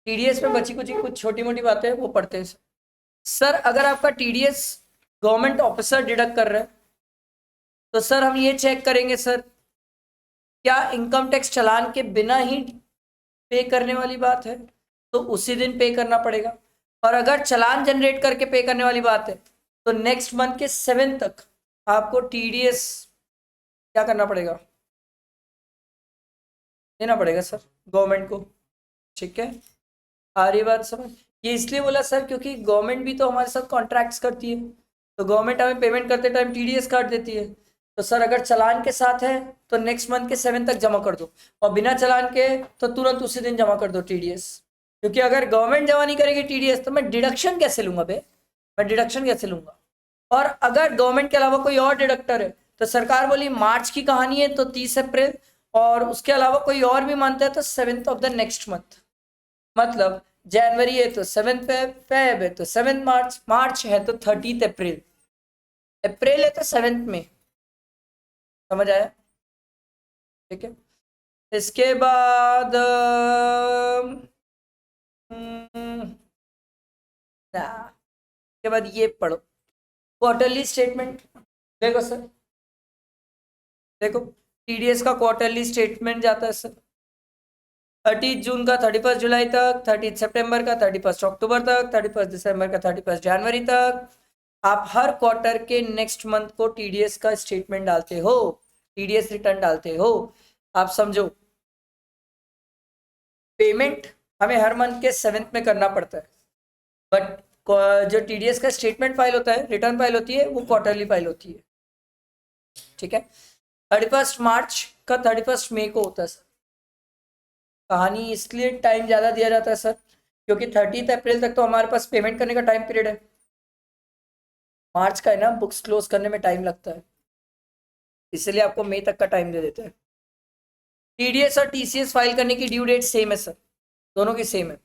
TDS में बची कुछ कुछ छोटी मोटी बातें वो पढ़ते हैं सर। अगर आपका टीडीएस गवर्नमेंट ऑफिसर डिडक्ट कर रहा है तो सर हम ये चेक करेंगे सर, क्या इनकम टैक्स चालान के बिना ही पे करने वाली बात है तो उसी दिन पे करना पड़ेगा, और अगर चालान जनरेट करके पे करने वाली बात है तो नेक्स्ट मंथ के 7 तक आपको टीडीएस क्या करना पड़ेगा, देना पड़ेगा सर गवर्नमेंट को। ठीक है, आ रही बात समझ? ये इसलिए बोला सर क्योंकि गवर्नमेंट भी तो हमारे साथ कॉन्ट्रैक्ट्स करती है, तो गवर्नमेंट हमें पेमेंट करते टाइम टीडीएस काट देती है। तो सर अगर चालान के साथ है तो नेक्स्ट मंथ के 7 तक जमा कर दो, और बिना चालान के तो तुरंत उसी दिन जमा कर दो टीडीएस। क्योंकि अगर गवर्नमेंट जमा नहीं करेगी टीडीएस तो मैं डिडक्शन कैसे लूंगा बे, मैं डिडक्शन कैसे लूंगा? और अगर गवर्नमेंट के अलावा कोई और डिडक्टर है तो सरकार बोली मार्च की कहानी है तो 30 अप्रैल, और उसके अलावा कोई और भी मानता है तो 7th of the next month. मतलब जनवरी है तो 7th फेब है तो 7th मार्च, मार्च है तो 30th अप्रैल, अप्रैल है तो 7th में। समझ आया? ठीक है, इसके बाद इसके बाद ये पढ़ो क्वार्टरली स्टेटमेंट। देखो सर, देखो टीडीएस का क्वार्टरली स्टेटमेंट जाता है सर 30 जून का 31 जुलाई तक, 30 सितंबर का 31 अक्टूबर तक, 31 दिसंबर का 31 जनवरी तक। आप हर क्वार्टर के नेक्स्ट मंथ को टीडीएस का स्टेटमेंट डालते हो, टीडीएस रिटर्न डालते हो। आप समझो, पेमेंट हमें हर मंथ के 7th में करना पड़ता है, बट जो टीडीएस का स्टेटमेंट फाइल होता है, रिटर्न फाइल होती है, वो क्वार्टरली फाइल होती है। ठीक है, 31 मार्च का 31 मई को होता है सर। कहानी इसलिए टाइम ज़्यादा दिया जाता है सर क्योंकि 30 अप्रैल तक तो हमारे पास पेमेंट करने का टाइम पीरियड है। मार्च का है ना, बुक्स क्लोज करने में टाइम लगता है, इसलिए आपको मई तक का टाइम दे देते हैं। टीडीएस और टीसीएस फाइल करने की ड्यू डेट सेम है सर, दोनों की सेम है,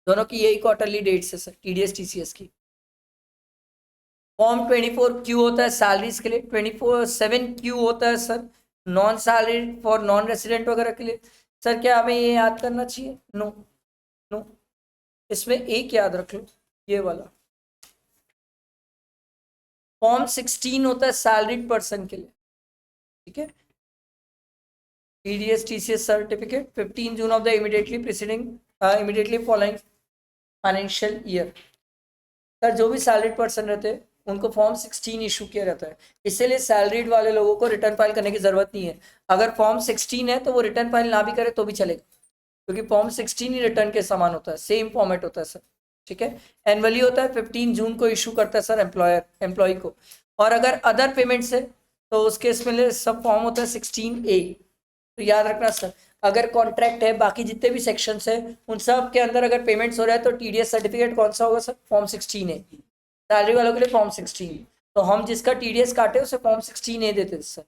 दोनों की यही क्वार्टरली डेट्स है सर टीडीएस टीसीएस की। फॉर्म 24Q होता है सैलरीज के लिए, 24/7Q होता है sir non salary for non resident वगैरह के लिए। सर क्या हमें ये याद करना चाहिए? नो, नो, इसमें एक याद रख लो, ये वाला फॉर्म 16 होता है सैलरीड पर्सन के लिए। ठीक है, TDS TCS certificate 15 June of the immediately following financial year. Sir जो भी सैलरीड पर्सन रहते हैं उनको फॉर्म 16 इशू किया जाता है, इसीलिए सैलरीड वाले लोगों को रिटर्न फाइल करने की जरूरत नहीं है। अगर फॉर्म 16 है तो वो रिटर्न फाइल ना भी करे तो भी चलेगा, क्योंकि फॉर्म 16 ही रिटर्न के समान होता है, सेम फॉर्मेट होता है सर। ठीक है, एनुअली होता है, 15 जून को इशू करता है सर एम्प्लॉय को। और अगर अदर पेमेंट्स है तो उस केस में सब फॉर्म होता है 16A। तो याद रखना सर, अगर कॉन्ट्रैक्ट है, बाकी जितने भी सेक्शंस है उन सब के अंदर अगर पेमेंट्स हो रहा है तो टीडीएस सर्टिफिकेट कौन सा होगा सर? फॉर्म 16 है। सैलरी वालों के लिए फॉर्म 16, तो हम जिसका टीडीएस काटे उसे फॉर्म 16A देते सर।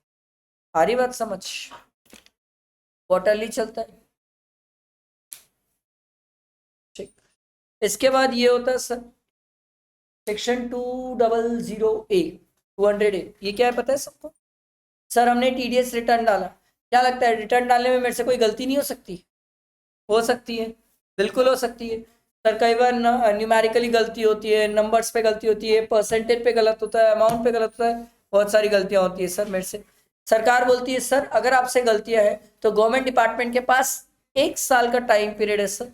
आ रही बात समझ? क्वार्टरली चलता है। ठीक, इसके बाद ये होता है सर सेक्शन 200A, ये क्या है पता है सबको? सर हमने टीडीएस रिटर्न डाला, क्या लगता है रिटर्न डालने में मेरे से कोई गलती नहीं हो सकती? हो सकती है, बिल्कुल हो सकती है सर। कई बार न्यूमेरिकली गलती होती है, नंबर्स पे गलती होती है, परसेंटेज पे गलत होता है, अमाउंट पे गलत होता है, बहुत सारी गलतियां होती है सर मेरे से। सरकार बोलती है सर अगर आपसे गलतियां हैं तो गवर्नमेंट डिपार्टमेंट के पास 1 साल का टाइम पीरियड है सर,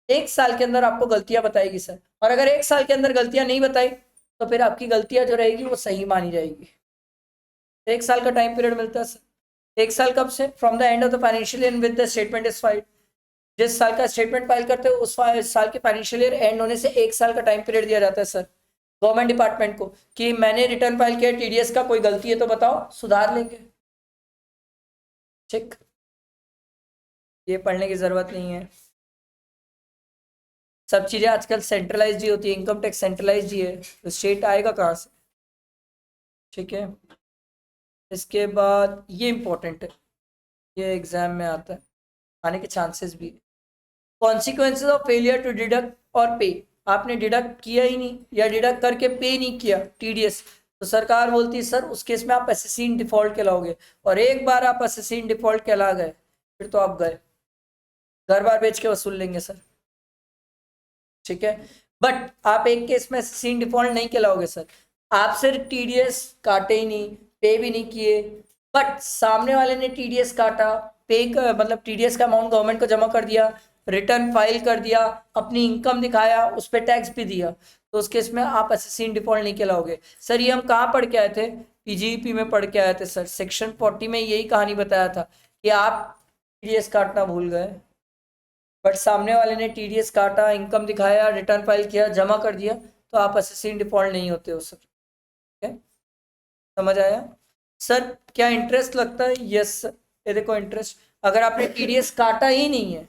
1 साल के अंदर आपको गलतियां बताएगी सर। और अगर 1 साल के अंदर गलतियां नहीं बताई तो फिर आपकी गलतियां जो रहेगी वो सही मानी जाएगी। 1 साल का टाइम पीरियड मिलता है सर। 1 साल कब से? From the end of the financial year with the statement is filed. जिस साल का स्टेटमेंट फाइल करते हो उस साल के फाइनेंशियल ईयर एंड होने से 1 साल का टाइम पीरियड दिया जाता है सर गवर्नमेंट डिपार्टमेंट को, कि मैंने रिटर्न फाइल किया टीडीएस का, कोई गलती है तो बताओ, सुधार लेंगे। ठीक, ये पढ़ने की जरूरत नहीं है, सब चीजें आजकल सेंट्रलाइज ही होती है, इनकम टैक्स सेंट्रलाइज ही है, तो स्टेट आएगा कहाँ से? ठीक है, इसके बाद ये इंपॉर्टेंट है, ये एग्जाम में आता है, आने के चांसेस भी है। Consequences of failure to deduct और पे। आपने डिडक्ट किया ही नहीं या डिडक्ट करके पे नहीं किया टीडीएस, तो सरकार बोलती है सर उस केस में आप असेसिन डिफॉल्ट कहलाओगे, और एक बार आप असेसिन डिफॉल्ट कहला गए फिर तो आप गए। घर बार बेच के वसूल लेंगे सर, ठीक है। बट आप एक केस में सीन डिफॉल्ट नहीं कहलाओगे सर, आप सिर्फ टीडीएस काटे ही नहीं, पे भी नहीं किए, बट सामने वाले ने टीडीएस काटा, पे मतलब टीडीएस का अमाउंट गवर्नमेंट को जमा कर दिया, रिटर्न फाइल कर दिया, अपनी इनकम दिखाया, उस पर टैक्स भी दिया, तो उस केस में आप असेसिन डिफॉल्ट नहीं कहलाओगे सर। ये हम कहाँ पढ़ के आए थे, पीजीपी में पढ़ के आए थे सर, सेक्शन 40 में यही कहानी बताया था कि आप टीडीएस काटना भूल गए, बट सामने वाले ने टीडीएस काटा, इनकम दिखाया, रिटर्न फाइल किया, जमा कर दिया, तो आप असेसिन डिफॉल्ट नहीं होते हो सर, ठीक है। समझ आया सर? क्या इंटरेस्ट लगता है? Yes sir. ये देखो इंटरेस्ट, अगर आपने टीडीएस काटा ही नहीं है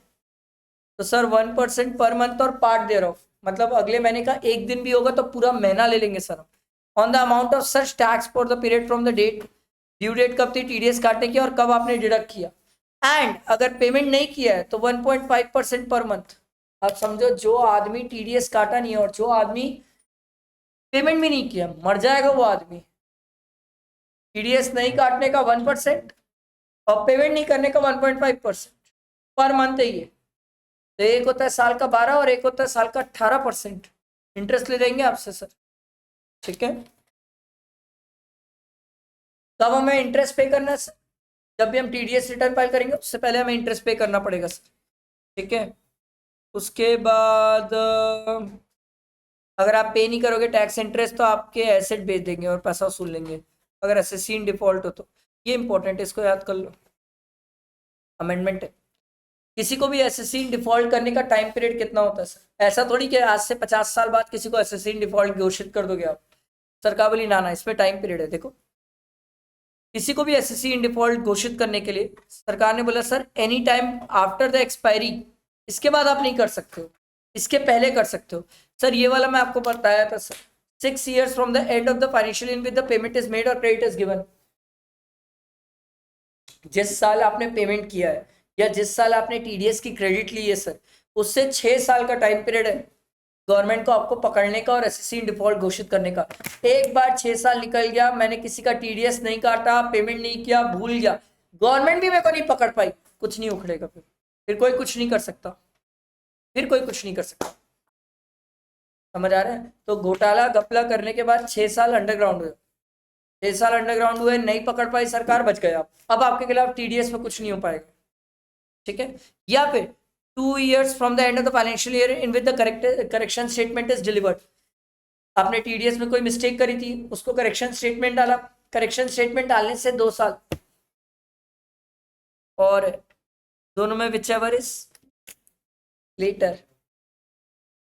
तो सर 1% पर मंथ और पार्ट देयर ऑफ, मतलब अगले महीने का एक दिन भी होगा तो पूरा महीना ले लेंगे sir, on the amount of such tax for the period from the date, due date कब थी टीडीएस काटने की और कब आपने डिडक्ट किया, एंड अगर पेमेंट नहीं किया है तो 1.5% पर मंथ। आप समझो जो आदमी टीडीएस काटा नहीं है और जो आदमी पेमेंट भी नहीं किया, मर जाएगा वो आदमी। टीडीएस नहीं काटने का 1% और पेमेंट नहीं करने का 1.5% पर मंथ है ये। तो एक होता है साल का 12 और एक होता है साल का 18% इंटरेस्ट ले जाएंगे आपसे सर, ठीक है। कब हमें इंटरेस्ट पे करना है सर? जब भी हम टीडीएस रिटर्न फाइल करेंगे उससे पहले हमें इंटरेस्ट पे करना पड़ेगा सर, ठीक है। उसके बाद अगर आप पे नहीं करोगे टैक्स इंटरेस्ट तो आपके एसेट बेच देंगे और पैसा वसूल लेंगे, अगर असेसीन डिफॉल्ट हो तो। ये इंपॉर्टेंट है, इसको याद कर लो, अमेंडमेंट है। किसी को भी असेसीन डिफॉल्ट करने का टाइम पीरियड कितना होता है सर? ऐसा थोड़ी कि आज से 50 साल बाद किसी को असेसीन डिफॉल्ट घोषित कर दोगे आप। सरकार बोली ना ना, इसमें टाइम पीरियड है। देखो किसी को भी असेसीन डिफॉल्ट घोषित करने के लिए सरकार ने बोला sir any time after the expiry, इसके बाद आप नहीं कर सकते हो, इसके पहले कर सकते हो सर। ये वाला मैं आपको बताया था sir, 6 years from the end of the financial year with the payment is made और क्रेडिट इज गिवन। जिस साल आपने पेमेंट किया है या जिस साल आपने टीडीएस की क्रेडिट ली है सर, उससे 6 साल का टाइम पीरियड है गवर्नमेंट को आपको पकड़ने का और असेसिन डिफॉल्ट घोषित करने का। एक बार 6 साल निकल गया, मैंने किसी का टीडीएस नहीं काटा, पेमेंट नहीं किया, भूल गया, गवर्नमेंट भी मेरे को नहीं पकड़ पाई, कुछ नहीं उखड़ेगा, फिर कोई कुछ नहीं कर सकता, फिर कोई कुछ नहीं कर सकता। समझ आ रहा है? तो घोटाला घपला करने के बाद 6 साल अंडरग्राउंड हुए, 6 साल अंडरग्राउंड हुए, नहीं पकड़ पाई सरकार, बच गए आप। अब आपके खिलाफ टीडीएस में कुछ नहीं हो पाएगा, ठीक है। या फिर 2 years from the end of the financial year in with the correction statement is delivered. आपने टीडीएस में कोई मिस्टेक करी थी, उसको करेक्शन स्टेटमेंट डाला, करेक्शन स्टेटमेंट डालने से 2 साल, और दोनों में विच एवर इज लेटर।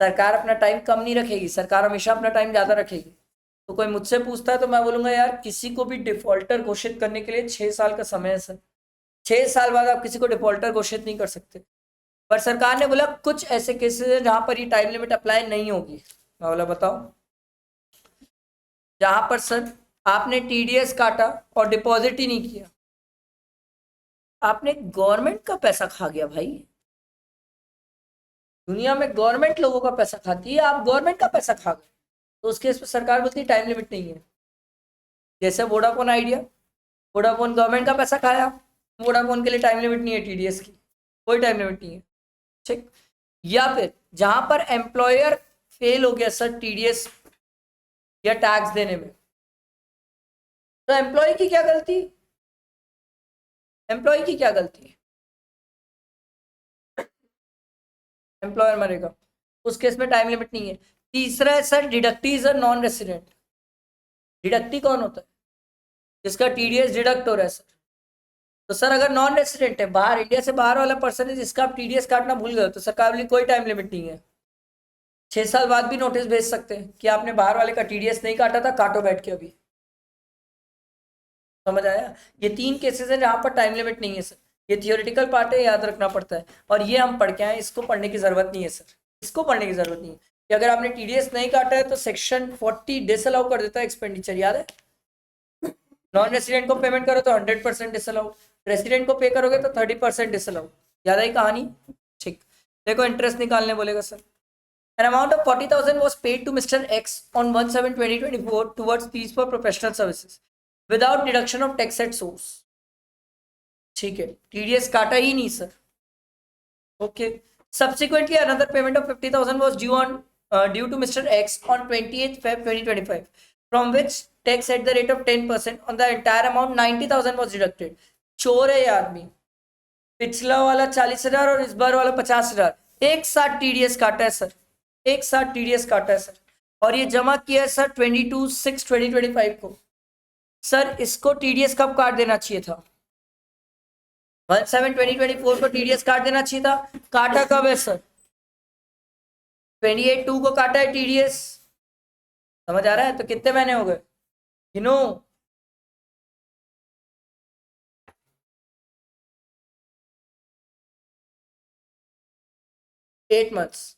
सरकार अपना टाइम कम नहीं रखेगी, सरकार हमेशा अपना टाइम ज्यादा रखेगी। तो कोई मुझसे पूछता है तो मैं बोलूंगा यार किसी को भी डिफॉल्टर घोषित करने के लिए 6 साल का समय है सर, 6 साल बाद आप किसी को डिफॉल्टर घोषित नहीं कर सकते। पर सरकार ने बोला कुछ ऐसे केसेस हैं जहां पर ये टाइम लिमिट अप्लाई नहीं होगी। मैं बोला बताओ। जहां पर सर आपने टीडीएस काटा और डिपॉजिट ही नहीं किया, आपने गवर्नमेंट का पैसा खा गया भाई। दुनिया में गवर्नमेंट लोगों का पैसा खाती है, आप गवर्नमेंट का पैसा खा गए, तो उस केस में सरकार बोलती है टाइम लिमिट नहीं है। जैसे वोडाफोन आइडिया, वोडाफोन गवर्नमेंट का पैसा खाया, वोडाफोन के लिए टाइम लिमिट नहीं है, टीडीएस की कोई टाइम लिमिट नहीं है, ठीक। या फिर जहां पर एम्प्लॉयर फेल हो गया सर टीडीएस या टैक्स देने में, तो एम्प्लॉय की क्या गलती, एम्प्लॉय की क्या गलती है? एम्प्लॉयर मरेगा, उस केस में टाइम लिमिट नहीं है। तीसरा है sir deductee is a non resident. Deductee कौन होता है? जिसका टीडीएस डिडक्ट हो रहा है सर। तो सर अगर नॉन रेसिडेंट है, बाहर इंडिया से बाहर वाला पर्सन है जिसका आप टीडीएस काटना भूल गए, तो सरकार बोली कोई टाइम लिमिट नहीं है, 6 साल बाद भी नोटिस भेज सकते हैं कि आपने बाहर वाले का टीडीएस नहीं काटा था, काटो बैठ के अभी। समझ आया? ये 3 केसेस हैं जहां पर टाइम लिमिट नहीं है सर। ये थियोरिटिकल पार्ट है, याद रखना पड़ता है, और ये हम पढ़ के आए, इसको पढ़ने की जरूरत नहीं है सर, इसको पढ़ने की जरूरत नहीं है कि अगर आपने टीडीएस नहीं काटा है तो सेक्शन 40 डिसअलाउ कर देता है एक्सपेंडिचर, याद है। नॉन रेसिडेंट को पेमेंट करो तो 100% डिसअलाउ, रेसिडेंट को पे करोगे तो 30% डिसअलाउ। याद आई कहानी? ठीक। देखो इंटरेस्ट निकालने बोलेगा sir. An amount of 40,000 was paid to Mr. X on 1/7/2024 towards fees for professional services without deduction of tax at source। ठीक है, टीडीएस काटा ही नहीं sir, Okay. Subsequently, another payment of 50,000 was due to Mr. X on 28th Feb 2025, from which tax at the rate of 10% on the entire amount 90,000 was deducted. चोर है ये आदमी. पिछला वाला 40,000 और इस बार वाला 50,000 एक साथ टीडीएस काटा है सर. एक साथ टीडीएस काटा है सर. और ये जमा किया है सर 22/6/2025 को. सर इसको टीडीएस कब काट देना चाहिए था? 1/7/2024 को टीडीएस काट देना चाहिए था. काटा कब है सर? 28/2 को काटा है टीडीएस. समझ आ रहा है? तो कितने महीने हो गए? You know 8 months.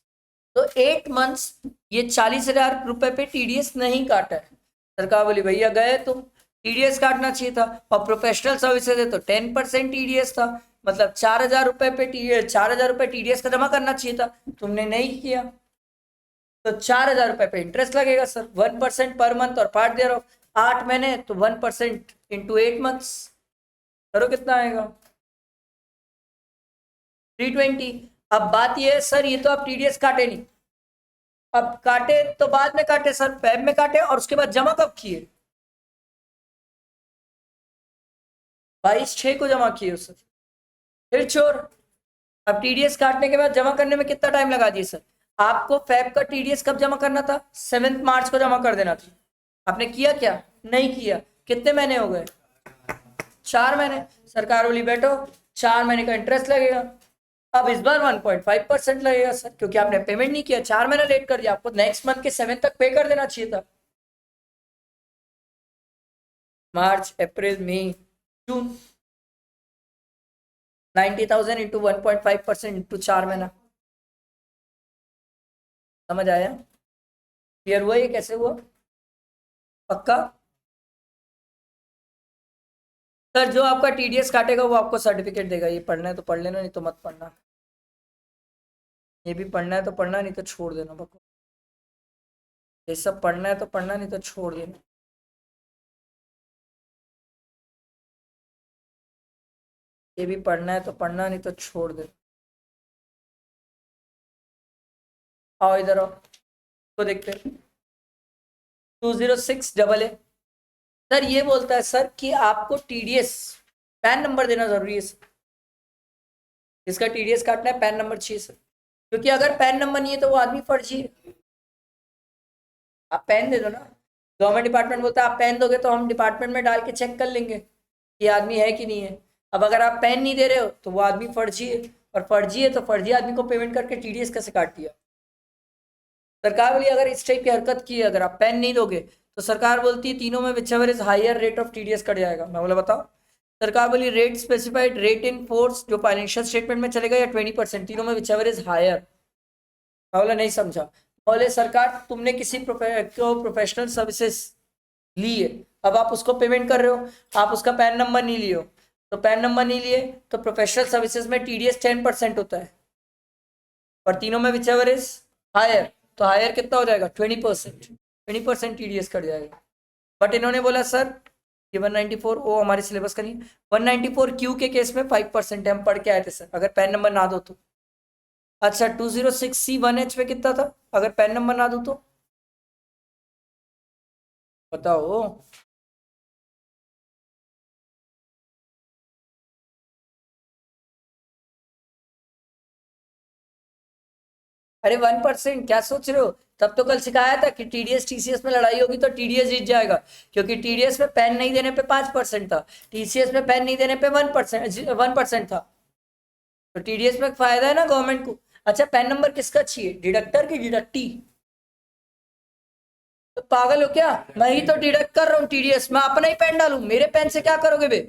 तो 8 मंथ्स ये 40,000 रुपए पे टीडीएस नहीं काटा है. सरकार बोली भैया गए तुम, टीडीएस काटना चाहिए था. और प्रोफेशनल सर्विसेज है तो 10% टीडीएस था, मतलब 4,000 रुपए पे 4,000 रुपए टीडीएस का जमा करना चाहिए था, तुमने नहीं किया. तो 4,000 रुपए पे इंटरेस्ट लगेगा सर 1% पर मंथ. और पार्ट दे रहा हो 8 महीने तो 1% इंटू 8 मंथ्स करो कितना आएगा? 320. अब बात ये है सर, ये तो आप टीडीएस काटे नहीं. अब काटे तो बाद में काटे सर, फेब में काटे और उसके बाद जमा कब किए? 22/6 को जमा किए सर. फिर चोर. अब टीडीएस काटने के बाद जमा करने में कितना टाइम लगा दिए सर? आपको फेब का टीडीएस कब जमा करना था? 7 मार्च को जमा कर देना था. आपने किया क्या? नहीं किया. कितने महीने हो गए? 4 महीने. सरकार बोली बैठो 4 महीने का इंटरेस्ट लगेगा. अब इस बार 1.5% लगेगा सर, क्योंकि आपने पेमेंट नहीं किया, 4 महीना लेट कर दिया. आपको नेक्स्ट मंथ के 7 तक पे कर देना चाहिए था. मार्च, अप्रैल, मई, जून. 90,000 इंटू 1.5% इंटू 4 महीना. समझ आया? क्लियर हुआ? ये कैसे हुआ? पक्का? सर जो आपका टीडीएस काटेगा वो आपको सर्टिफिकेट देगा. ये पढ़ना है तो पढ़ लेना, नहीं तो मत पढ़ना. ये भी पढ़ना है तो पढ़ना, नहीं तो छोड़ देना. बको ये सब पढ़ना है तो पढ़ना, नहीं तो छोड़ देना. ये भी पढ़ना है तो पढ़ना, नहीं तो छोड़ देना. आओ इधर आओ, तो देखते हैं. 206AA. सर ये बोलता है सर कि आपको टीडीएस पैन नंबर देना जरूरी है सर. इसका टीडीएस काटना है पैन नंबर चाहिए सर, क्योंकि अगर पैन नंबर नहीं है तो वो आदमी फर्जी है. आप पैन दे दो ना. गवर्नमेंट डिपार्टमेंट बोलता है आप पैन दोगे तो हम डिपार्टमेंट में डाल के चेक कर लेंगे कि आदमी है कि नहीं है. अब अगर आप पैन नहीं दे रहे हो तो वो आदमी फर्जी है, और फर्जी है तो फर्जी आदमी को पेमेंट करके टीडीएस कैसे काट दिया? सरकार बोली अगर इस टाइप की हरकत की है, अगर आप पैन नहीं दोगे तो सरकार बोलती है तीनों में whichever is higher rate of TDS cut जाएगा. मैं बोला बताओ. सरकार बोली rate specified rate in force जो फाइनेंशियल स्टेटमेंट में चलेगा या 20%, तीनों में विच एवर इज हायर. मैं बोला नहीं समझा. बोले सरकार तुमने किसी प्रोफेशनल सर्विसेज ली है, अब आप उसको पेमेंट कर रहे हो, आप उसका पैन नंबर नहीं लिए हो, तो पैन नंबर नहीं लिए तो प्रोफेशनल सर्विसेज में टीडीएस 10% होता है, और तीनों में विच एवर इज हायर. तो हायर कितना हो जाएगा? 20%. 20% टीडीएस कट जाएगा. बट इन्होंने बोला सर ये 194 वो हमारे सिलेबस का नहीं. 194Q के केस में 5% है, हम पढ़ के आए थे सर, अगर पैन नंबर ना दो तो. अच्छा 206C1H पे कितना था अगर पैन नंबर ना दो तो? बताओ. अरे 1% क्या सोच रहे हो? तब तो कल सिखाया था कि टीडीएस टीसीएस में लड़ाई होगी तो टीडीएस जीत जाएगा, क्योंकि टीडीएस में पेन नहीं देने पे 5% था, टीसीएस में पेन नहीं देने पे 1% था. तो टीडीएस में फायदा है ना गवर्नमेंट को. अच्छा पेन नंबर किसका चाहिए? डिडक्टर की डिडक्टी? तो पागल हो क्या? मैं ही तो डिडक्ट कर रहा हूँ टीडीएस, मैं अपना ही पेन डालू, मेरे पेन से क्या करोगे बे?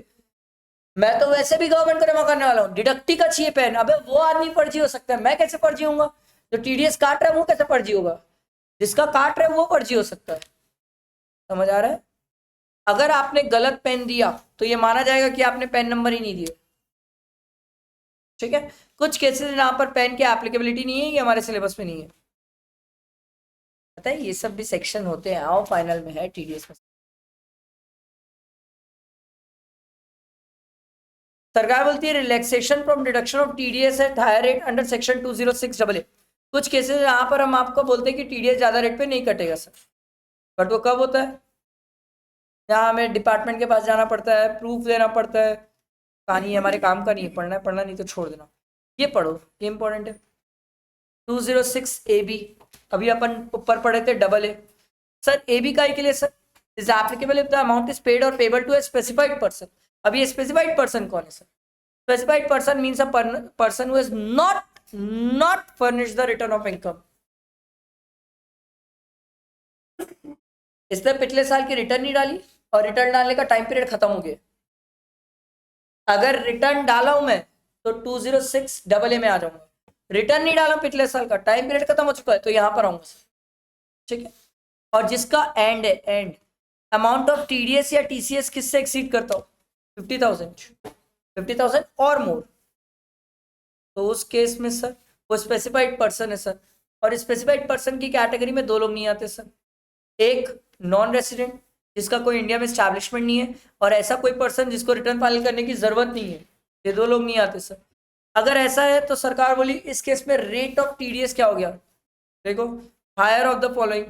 मैं तो वैसे भी गवर्नमेंट को जमा करने वाला हूँ. डिडक्टी का चाहिए पेन. अबे वो आदमी फर्जी हो सकता है, मैं कैसे फर्जी होऊंगा? जो टीडीएस काट रहा है वो कैसे फर्जी होगा? जिसका काट रहे वो फर्जी हो सकता है. समझ आ रहा है? अगर आपने गलत पेन दिया तो ये माना जाएगा कि आपने पेन नंबर ही नहीं दिया. ठीक है. कुछ केसेस यहाँ पर पेन की एप्लीकेबिलिटी नहीं है, ये हमारे सिलेबस में नहीं है. पता है ये सब भी सेक्शन होते हैं. आओ फाइनल में है टीडीएस में. सरकार बोलती है relaxation from deduction of TDS at higher rate under section 206AA। कुछ केसेस यहाँ पर हम आपको बोलते हैं कि टीडीएस ज्यादा रेट पे नहीं कटेगा सर, बट वो कब होता है, यहाँ हमें डिपार्टमेंट के पास जाना पड़ता है, प्रूफ देना पड़ता है। कहानी हमारे काम का नहीं है, पढ़ना है पढ़ना, नहीं तो छोड़ देना। ये पढ़ो, ये इंपॉर्टेंट है। 206AB, अभी अपन ऊपर पढ़े थे double A. Sir A B का के लिए sir is applicable if the amount is paid और payable to a specified person. अब ये स्पेसिफाइड पर्सन कौन है sir? Specified person means a person who has not furnished the return of income. इसने पिछले साल की रिटर्न नहीं डाली और रिटर्न डालने का टाइम पीरियड खत्म हो गया। अगर रिटर्न डाला हूं मैं तो 206AA में आ जाऊंगा। रिटर्न नहीं डाला पिछले साल का, टाइम पीरियड खत्म हो चुका है, तो यहां पर आऊंगा सर, ठीक है। और जिसका एंड है, एंड अमाउंट ऑफ टीडीएस या टीसीएस किससे एक्सीड करता हो? 50,000 और मोर, तो उस केस में सर वो स्पेसिफाइड पर्सन है सर। और स्पेसिफाइड पर्सन की कैटेगरी में दो लोग नहीं आते सर, एक नॉन रेसिडेंट जिसका कोई इंडिया में स्टैब्लिशमेंट नहीं है, और ऐसा कोई पर्सन जिसको रिटर्न फाइल करने की जरूरत नहीं है। ये दो लोग नहीं आते सर। अगर ऐसा है तो सरकार बोली इस केस में रेट ऑफ टीडीएस क्या हो गया? देखो, higher of the following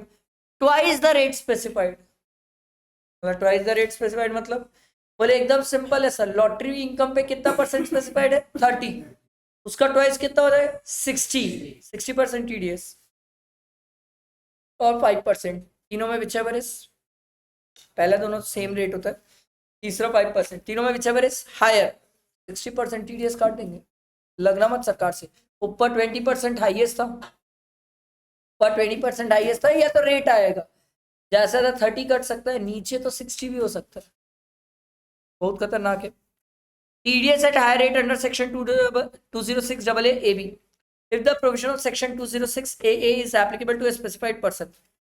twice the rate specified. Twice the rate specified मतलब बोले एकदम सिंपल है सर, लॉटरी इनकम पे कितना परसेंट स्पेसिफाइड है? 30, उसका ट्वाइस कितना हो जाएगा? 60% टीडीएस और 5%, तीनों में विच एवर इज, पहला दोनों सेम रेट होता है, तीसरा 5%, तीनों में whichever is higher 60% TDS काट देंगे। लगना मत सरकार से। ऊपर 20% हाईएस्ट था, ऊपर 20% हाईएस्ट था, या तो रेट आएगा जैसा था 30 कट सकता है, नीचे तो 60 भी हो सकता है। बहुत खतरनाक है। TDS at higher rate under section 206AA AB if the provision of section 206AA is applicable to a specified person,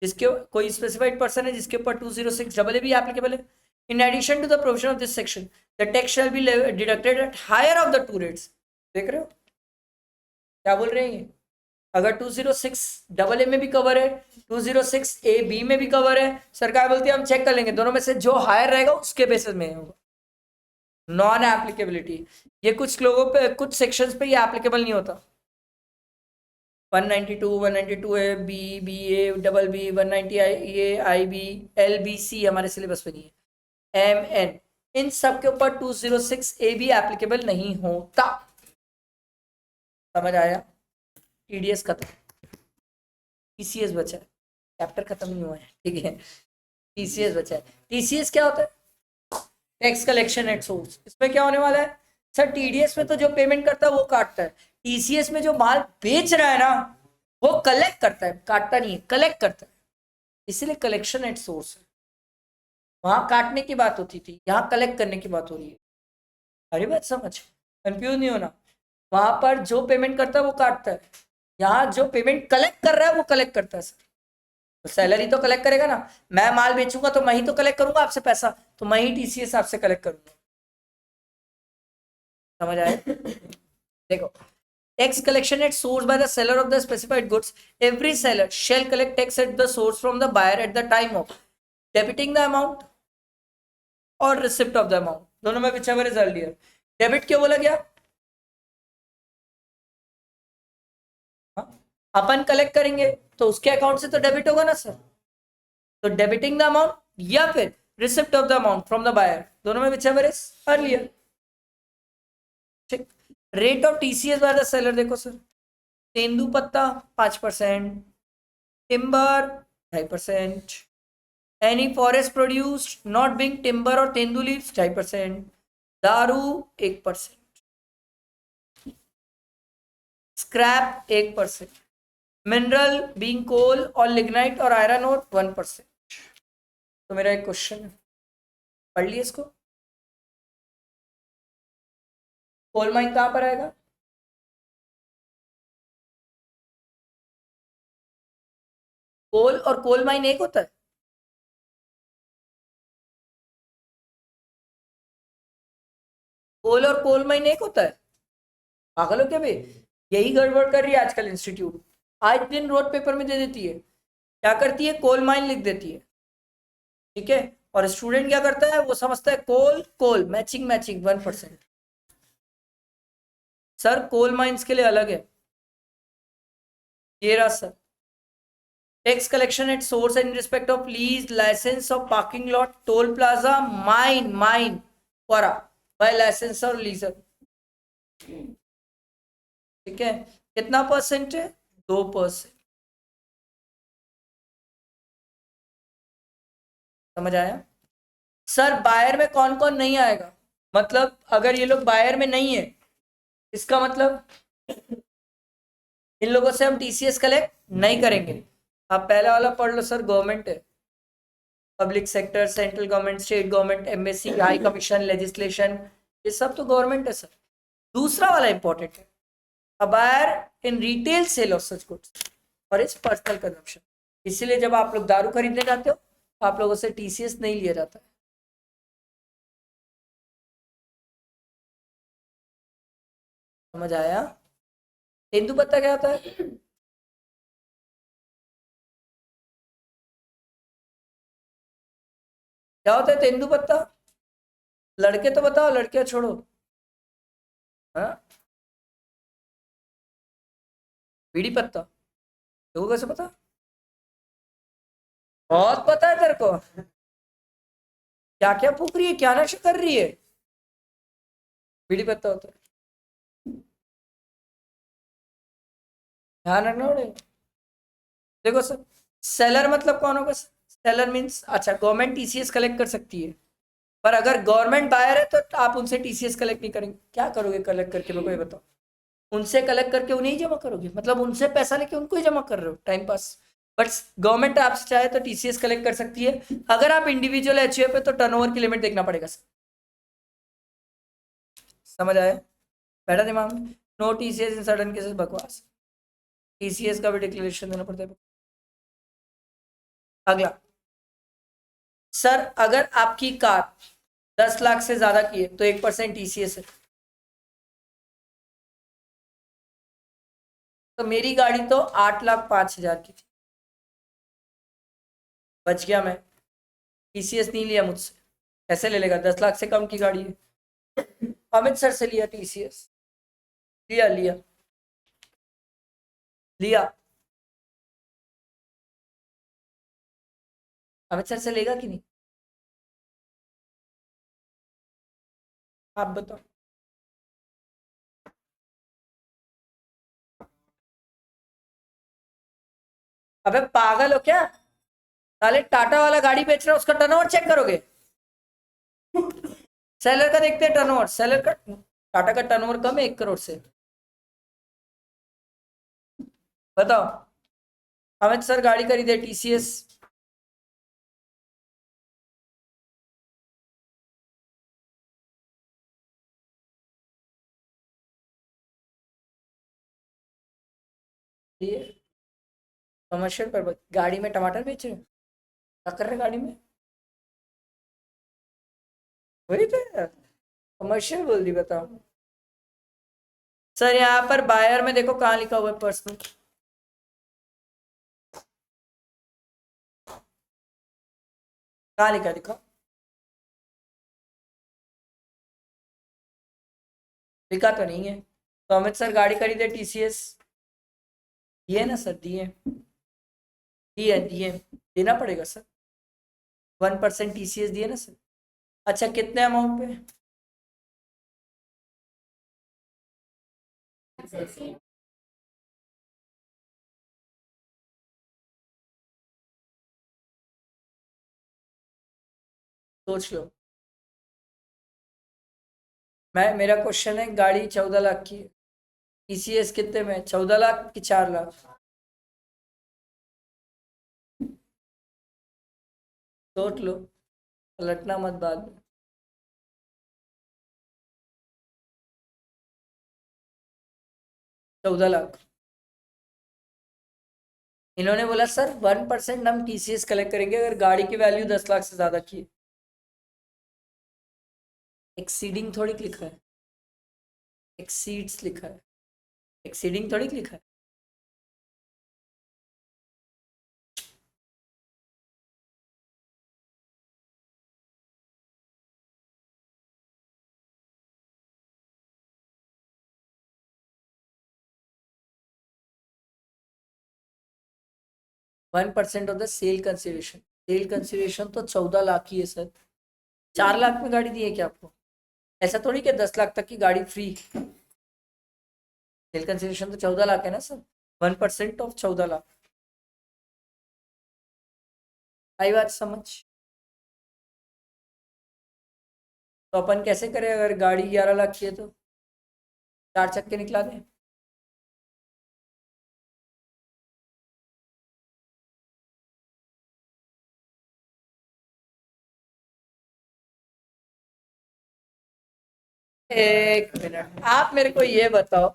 जिसके कोई स्पेसिफाइड पर्सन है जिसके ऊपर 206AA भी एप्लीकेबल है। In addition to the provision of this section, the tax shall be deducted at higher of the two rates। देख रहे हो क्या बोल रहे हैं ये? अगर 206AA में भी कवर है, 206AB में भी कवर है, सरकार बोलती है हम चेक कर लेंगे, दोनों में से जो हायर रहेगा उसके बेसिस में होगा। नॉन एप्लीकेबिलिटी, ये कुछ लोगों पे, कुछ सेक्शंस पे ये एप्लीकेबल नहीं होता। 192 है, B A double B, 190 A I B, L B C हमारे सिलेबस पे नहीं है, एम एन, इन सब के ऊपर 206A भी एप्लीकेबल नहीं होता। समझ आया? टीडीएस खत्म, टीसीएस बचा है, चैप्टर खत्म नहीं हुआ है, ठीक है। टीसीएस बचा है। टीसीएस क्या होता है? Tax collection at source. इसमें क्या होने वाला है सर? टीडीएस में तो जो पेमेंट करता है वो काटता है, टीसीएस में जो माल बेच रहा है ना वो कलेक्ट करता है, काटता नहीं है, कलेक्ट करता है, इसलिए कलेक्शन एट सोर्स है। वहां काटने की बात होती थी, यहाँ कलेक्ट करने की बात हो रही है। अरे बात समझ, कंफ्यूज नहीं होना। वहां पर जो पेमेंट करता है वो काटता है, यहाँ जो पेमेंट कलेक्ट कर रहा है वो कलेक्ट करता है सर। तो सैलरी तो कलेक्ट करेगा ना, मैं माल बेचूंगा तो मैं ही तो कलेक्ट करूंगा आपसे पैसा, तो मैं ही टीसीएस आपसे कलेक्ट करूंगा। समझ आए? देखो, tax collection at source by the seller of the specified goods, every seller shall collect tax at the source from the buyer at the time of debiting the amount or receipt of the amount, दोनों में whichever is earlier। Debit क्यों बोला गया? अपन collect करेंगे तो उसके account से तो डेबिट होगा ना सर, तो डेबिटिंग द अमाउंट या फिर receipt of the amount from the buyer, दोनों में whichever is earlier। ठीक। Rate of TCS by the seller देखो सर, तेंदू पत्ता 5%, timber 2.5%, any forest produced not being timber और तेंदू लीव्स 2.5%, दारू 1%, स्क्रैप 1%, मिनरल बीइंग कोल और लिग्नाइट और आयरन और 1%। तो मेरा एक क्वेश्चन है, पढ़ लिया इसको। कोल माइन कहां पर आएगा? कोल और कोल माइन एक होता है? कोल और कोल माइन एक होता है? पागल हो क्या बे? यही गड़बड़ कर रही है आजकल इंस्टीट्यूट, आज दिन रोड पेपर में दे देती है, क्या करती है? कोल माइन लिख देती है, ठीक है, और स्टूडेंट क्या करता है? वो समझता है coal coal, matching matching 1%। Sir coal mines के लिए अलग है, ये रहा sir. Tax collection at source and respect of lease, licence of parking lot, toll plaza, mine for by licence और लीजर। ठीक है, कितना परसेंट है? 2%। समझ आया? सर बायर में कौन कौन नहीं आएगा, मतलब अगर ये लोग बायर में नहीं है, इसका मतलब इन लोगों से हम टीसीएस कलेक्ट नहीं करेंगे। आप पहले वाला पढ़ लो सर, गवर्नमेंट है, public sector, central government, state government, MSc, high commission, legislation, ये सब तो गवर्नमेंट है सर। दूसरा वाला इंपॉर्टेंट है, a buyer in retail sale of such goods और इस पर्सनल कंजम्पशन। इसीलिए जब आप लोग दारू खरीदने जाते हो तो आप लोगों से टीसीएस नहीं लिया जाता है। समझ आया? तेंदू पत्ता क्या होता है? क्या होता है तेंदू पत्ता? लड़के तो बताओ, लड़कियां छोड़ो। हाँ, बीड़ी पत्ता, देखो कैसे पता? बहुत पता है तेरे को, क्या क्या फूक रही है, क्या नशा कर रही है? बीड़ी पत्ता होता है, ध्यान रखना पड़ेगा। देखो सर, सेलर मतलब कौन होगा? सेलर मीन्स, अच्छा गवर्नमेंट टीसीएस कलेक्ट कर सकती है, पर अगर गवर्नमेंट बायर है तो आप उनसे टीसीएस कलेक्ट नहीं करेंगे। क्या करोगे कलेक्ट करके, मेरे को ये बताओ। उनसे कलेक्ट करके उन्हें ही जमा करोगे, मतलब उनसे पैसा लेके उनको ही जमा कर रहे हो, टाइम पास। बट गवर्नमेंट आपसे चाहे तो टीसीएस कलेक्ट कर सकती है। अगर आप इंडिविजुअल एचयूएफ है तो टर्नओवर की लिमिट देखना पड़ेगा सर। समझ आया? बैठा दिमाग में? No TCS in certain cases, बकवास। टीसीएस का भी डिक्लेरेशन देना पड़ता है। अगला, सर अगर आपकी कार 10 लाख से ज्यादा की है तो 1% टीसीएस है। तो मेरी गाड़ी तो 8,05,000 की थी, बच गया मैं, टीसीएस नहीं लिया मुझसे। कैसे ले लेगा, 10 लाख से कम की गाड़ी है। अमित सर से लिया टीसीएस, लिया लिया लिया। अमित सर से लेगा कि नहीं, आप बताओ। अबे पागल हो क्या, साले टाटा वाला गाड़ी बेच रहा है, उसका टर्नओवर चेक करोगे? सेलर का देखते हैं टर्नओवर, सेलर का, टाटा का टर्नओवर कम है 1 करोड़ से। बताओ, अमित सर गाड़ी खरीदे टीसीएस, कमर्शियल पर गाड़ी में टमाटर बेच रहे हो, क्या कर रहे गाड़ी में? वही तो कमर्शियल बोल दी, बताओ। सर यहाँ पर बायर में देखो कहाँ लिखा हुआ है पर्सनल, कहाँ लिखा दिखा? लिखा तो नहीं है। तो अमित सर गाड़ी खरीदे टीसीएस, दिए ना सर, दिए, दिए दिए, देना पड़ेगा सर। 1% टीसीएस दिए ना सर। अच्छा कितने अमाउंट पे? सोच लो। मैं, मेरा क्वेश्चन है, गाड़ी 14 लाख की है, टीसीएस कितने में, 14 लाख की 4 लाख? सोच लो, पलटना मत बाद में। 14 लाख। इन्होंने बोला सर 1% हम टीसीएस कलेक्ट करेंगे अगर गाड़ी की वैल्यू 10 लाख से ज्यादा की है। एक्सीडिंग थोड़ी लिखा है, एक्सीड्स लिखा है, एक्सीडिंग थोड़ी लिखा है। 1% of the sale consideration. Sale consideration तो 14 लाख की है सर। 4 लाख में गाड़ी दी है क्या आपको? ऐसा थोड़ी कि 10 लाख तक की गाड़ी फ्री। सेल कंसिडरेशन तो 14 लाख है ना सर। 1% ऑफ 14 लाख। आई बात समझ? तो अपन कैसे करें अगर गाड़ी 11 लाख की है तो 4 चक्के निकला दें? एक मिनट, आप मेरे को ये बताओ,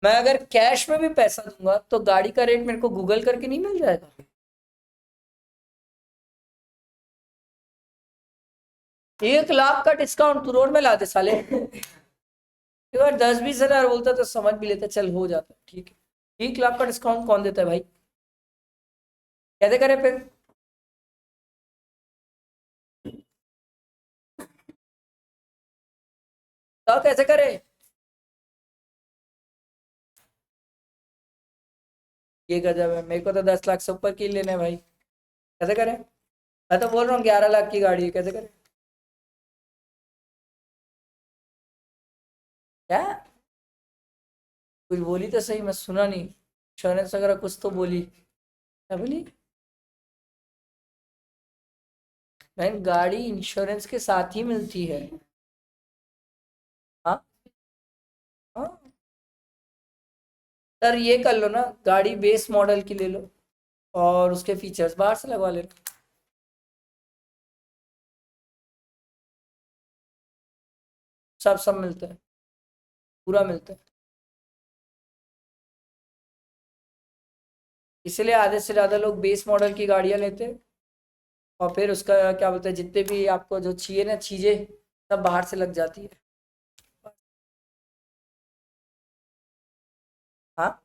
मैं अगर कैश में भी पैसा दूंगा तो गाड़ी का रेट मेरे को गूगल करके नहीं मिल जाएगा? 1 लाख का डिस्काउंट तू रोड में ला दे साले। एक बार 10-20 हजार बोलता तो समझ भी लेता, चल हो जाता ठीक है। 1 लाख का डिस्काउंट कौन देता है भाई? कैसे करे फिर? तो कैसे करे? ये गजब है, मेरे को तो 10 लाख से ऊपर की लेने भाई। कैसे करे? मैं तो बोल रहा हूँ 11 लाख की गाड़ी है, कैसे करे? क्या कुछ बोली तो सही, मैं सुना नहीं। इंश्योरेंस वगैरह कुछ तो बोली, क्या बोली? बहन गाड़ी इंश्योरेंस के साथ ही मिलती है। हाँ हाँ सर, ये कर लो ना, गाड़ी बेस मॉडल की ले लो और उसके फीचर्स बाहर से लगवा लेना। सब सब मिलता है, पूरा मिलता है। इसलिए आधे से ज़्यादा लोग बेस मॉडल की गाड़ियां लेते हैं और फिर उसका क्या बोलते हैं, जितने भी आपको जो चाहिए ना चीज़ें, सब बाहर से लग जाती है। हाँ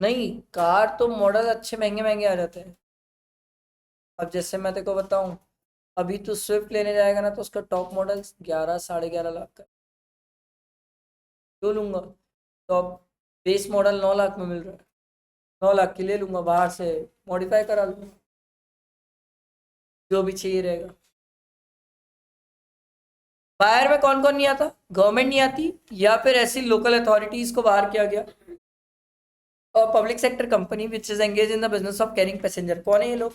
नहीं, कार तो मॉडल अच्छे महंगे महंगे आ जाते हैं। अब जैसे मैं तेको बताऊं, अभी तो स्विफ्ट लेने जाएगा ना तो उसका टॉप मॉडल 11 साढ़े 11 लाख का। क्यों लूंगा? तो अब बेस मॉडल 9 लाख में मिल रहा है। 9 लाख की ले लूंगा, बाहर से मॉडिफाई करा लूंगा, जो भी चाहिए रहेगा। बाहर में कौन कौन नहीं आता? गवर्नमेंट नहीं आती, या फिर ऐसी लोकल अथॉरिटीज को बाहर किया गया, और public sector company which is engage in the business of carrying passenger. कौन है ये लोग?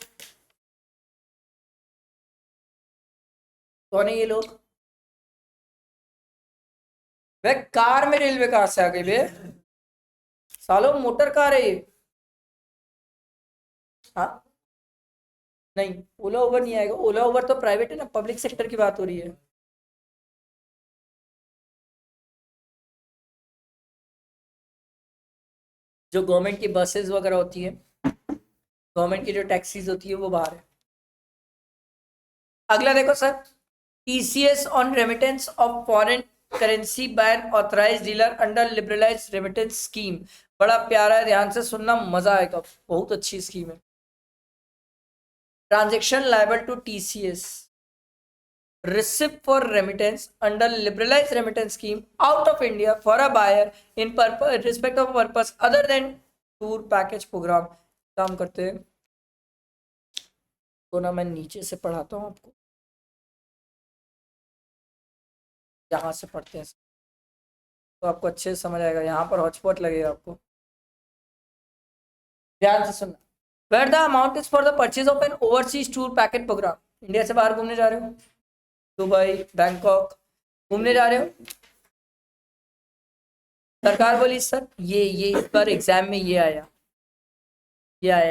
कौन है ये लोग? वे कार में रेलवे कार से आ गई बे, सालों मोटर कार है ये। हाँ नहीं, ओला ओवर नहीं आएगा, ओला ओवर तो प्राइवेट है ना, पब्लिक सेक्टर की बात हो रही है। जो गवर्नमेंट की बसेस वगैरह होती है, गवर्नमेंट की जो टैक्सीज होती है वो बाहर है। अगला देखो sir, TCS on remittance of foreign currency by an authorised dealer under liberalised remittance scheme. बड़ा प्यारा है, ध्यान से सुनना, मजा आएगा, बहुत अच्छी स्कीम है। Transaction liable to TCS receipt for remittance under liberalized remittance scheme out of India for a buyer in purpose respect of purpose other than tour package program। काम करते हैं तो ना, मैं नीचे से पढ़ाता हूँ आपको, यहाँ से पढ़ते हैं तो आपको अच्छे से समझ आएगा। यहाँ पर हॉटस्पॉट लगेगा आपको, ध्यान से सुनना। Where the amount is for the purchase of an overseas tour packet program. India से बाहर घूमने जा रहे हो, दुबई बैंकॉक घूमने जा रहे हो, सरकार बोली सर ये इस बार एग्जाम में ये आया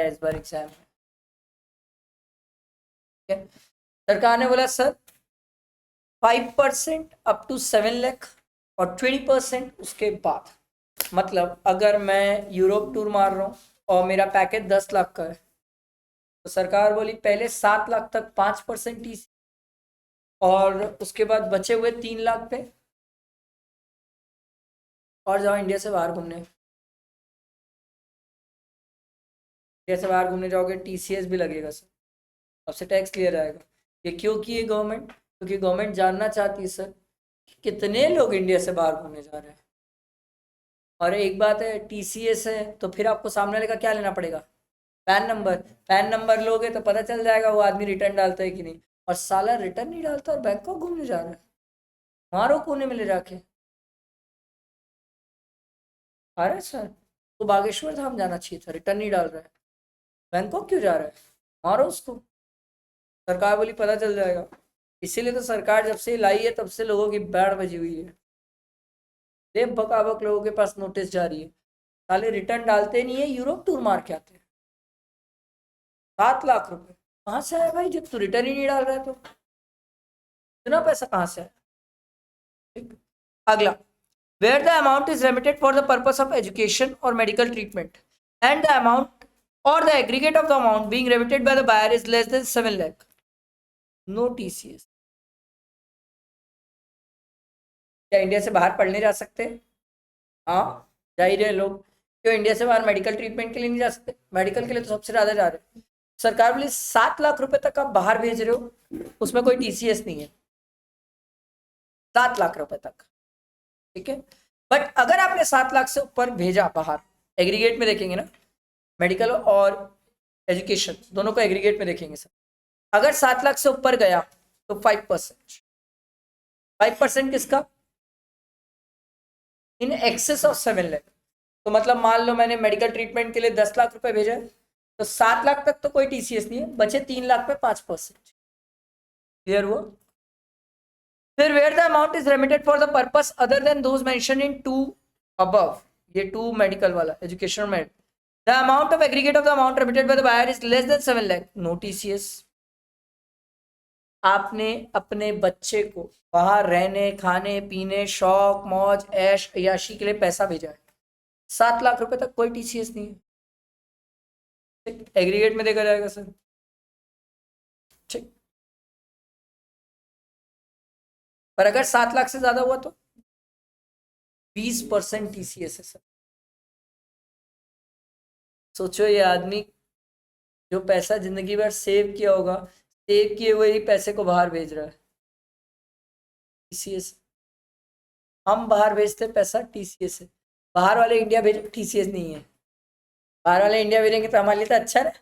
इस बार एग्जाम में, ठीक है? सरकार ने बोला सर 5% अप टू 7 लाख और 20% उसके बाद। मतलब अगर मैं यूरोप टूर मार रहा हूँ और मेरा पैकेज 10 लाख का है, तो सरकार बोली पहले 7 लाख तक 5% टीसी, और उसके बाद बचे हुए 3 लाख पे और जाओ इंडिया से बाहर घूमने। इंडिया से बाहर घूमने जाओगे टीसीएस भी लगेगा सर, सबसे टैक्स क्लियर आएगा। ये क्यों की है गवर्नमेंट? क्योंकि गवर्नमेंट जानना चाहती है सर कितने लोग इंडिया से बाहर घूमने जा रहे हैं। और एक बात है टीसीएस है तो फिर आपको सामने वाले का क्या लेना पड़ेगा, पैन नंबर। पैन नंबर लोगे तो पता चल जाएगा वो आदमी रिटर्न डालता है कि नहीं। और साला रिटर्न नहीं डालता और बैंकॉक घूमने जा रहा है, मारो कोने में ले जाके। अरे सर तो बागेश्वर धाम जाना चाहिए था, रिटर्न नहीं डाल रहा है, बैंकॉक क्यों जा रहा है, मारो उसको। सरकार बोली पता चल जाएगा। इसीलिए तो सरकार जब से लाई है तब से लोगों की बैंड बजी हुई है, देव बकाबक लोगों के पास नोटिस जारी है, साले रिटर्न डालते नहीं है, यूरोप टूर मार के आते हैं। 7 लाख रुपए कहाँ से आया भाई, जब तू रिटर्न ही नहीं डाल रहा है तो इतना पैसा कहाँ से आया। ठीक। अगला, where the amount is remitted for the purpose of education or medical treatment and the amount or the aggregate of the amount being remitted by the buyer is less than 7 lakh, no TCS। क्या India से बाहर पढ़ने जा सकते हैं? हाँ जा ही रहे लोग। क्यों इंडिया से बाहर मेडिकल ट्रीटमेंट के लिए नहीं जा सकते? मेडिकल के लिए तो सबसे ज्यादा जा रहे हैं। सरकार बोली 7 लाख रुपए तक आप बाहर भेज रहे हो, उसमें कोई टीसीएस नहीं है, 7 लाख रुपए तक। ठीक है, बट अगर आपने 7 लाख से ऊपर भेजा बाहर, एग्रीगेट में देखेंगे ना, मेडिकल और एजुकेशन दोनों को एग्रीगेट में देखेंगे सर, अगर 7 लाख से ऊपर गया तो 5%। 5% किसका? In excess of 7 lakh. तो मतलब मान लो मैंने मेडिकल ट्रीटमेंट के लिए 10 लाख रुपए भेजा है, तो 7 लाख तक तो कोई टीसीएस नहीं है, बचे 3 लाख पे 5%। क्लियर हुआ? फिर where the amount is remitted for the purpose other than those mention in 2 above, ये 2 मेडिकल वाला एजुकेशन में, the amount of aggregate of the amount remitted by the buyer is less than 7 lakh, no TCS. आपने अपने बच्चे को बाहर रहने खाने पीने शौक मौज ऐश अयाशी के लिए पैसा भेजा है, 7 लाख रुपए तक कोई टीसीएस नहीं है। एग्रीगेट में देखा जाएगा सर। ठीक, पर अगर 7 लाख से ज्यादा हुआ तो 20% टीसीएस है सर। सोचो ये आदमी जो पैसा जिंदगी भर सेव किया होगा, सेव किए हुए ही पैसे को बाहर भेज रहा है, टीसीएस। हम बाहर भेजते पैसा, टीसीएस है। बाहर वाले इंडिया भेजे, टीसीएस नहीं है। बाहर वाले इंडिया भेजेंगे तो हमारे लिए तो अच्छा है,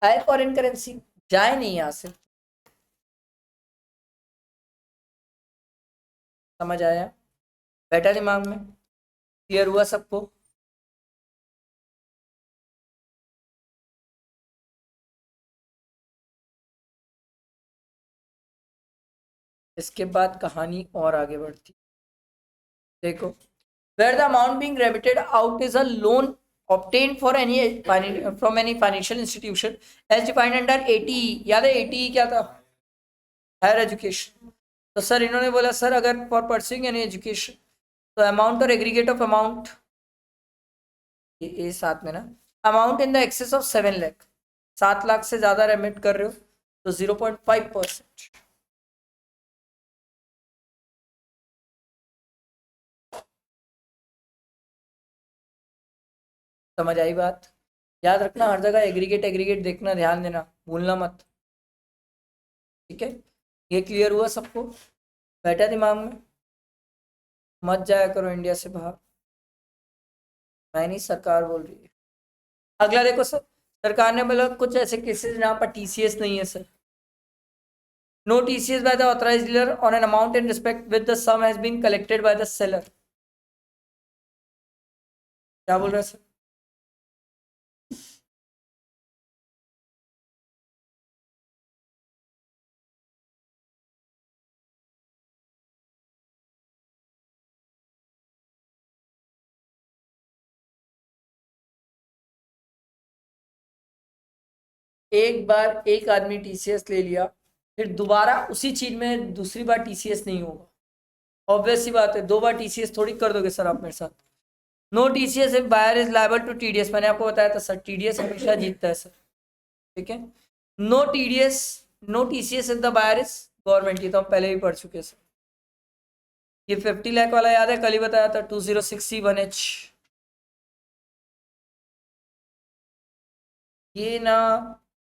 आए फॉरेन करेंसी, जाए नहीं यहाँ से। समझ आया? बैठा दिमाग में? क्लियर हुआ सबको? इसके बाद कहानी और आगे बढ़ती। देखो, where the amount being remitted out is a loan obtained for any from any financial institution as defined under 80। याद है 80 क्या था? Higher education. तो सर इन्होंने बोला सर अगर फॉर परस्यूइंग एनी एजुकेशन, तो अमाउंट और एग्रीगेट ऑफ अमाउंट, ये साथ में ना, amount in the excess of 7 lakh, 7 lakh से ज्यादा रेमिट कर रहे हो तो 0.5%। समझ आई बात? याद रखना हर जगह एग्रीगेट एग्रीगेट देखना, ध्यान देना, भूलना मत। ठीक है, ये क्लियर हुआ सबको? बैठा दिमाग में? मत जाया करो इंडिया से बाहर, मैं नहीं सरकार बोल रही है। अगला देखो सर, सरकार ने बोला कुछ ऐसे केसेस जहां पर टीसीएस नहीं है sir, no TCS by the authorised dealer on an amount in respect with the sum has been collected by the seller. क्या बोल रहा है सर? एक बार एक आदमी टीसीएस ले लिया, फिर दोबारा उसी चीज में दूसरी बार टीसीएस नहीं होगा। ऑब्वियस सी बात है, 2 बार टीसीएस थोड़ी कर दोगे सर आप मेरे साथ। No TCS if buyer is liable to TDS, मैंने आपको बताया था सर टीडीएस हमेशा जीतता है सर। ठीक है, no TDS, no TCS if the buyer is government, ये तो हम पहले भी पढ़ चुके हैं सर। ये 50 लाख वाला याद है, कल ही बताया था, 2061H। ये ना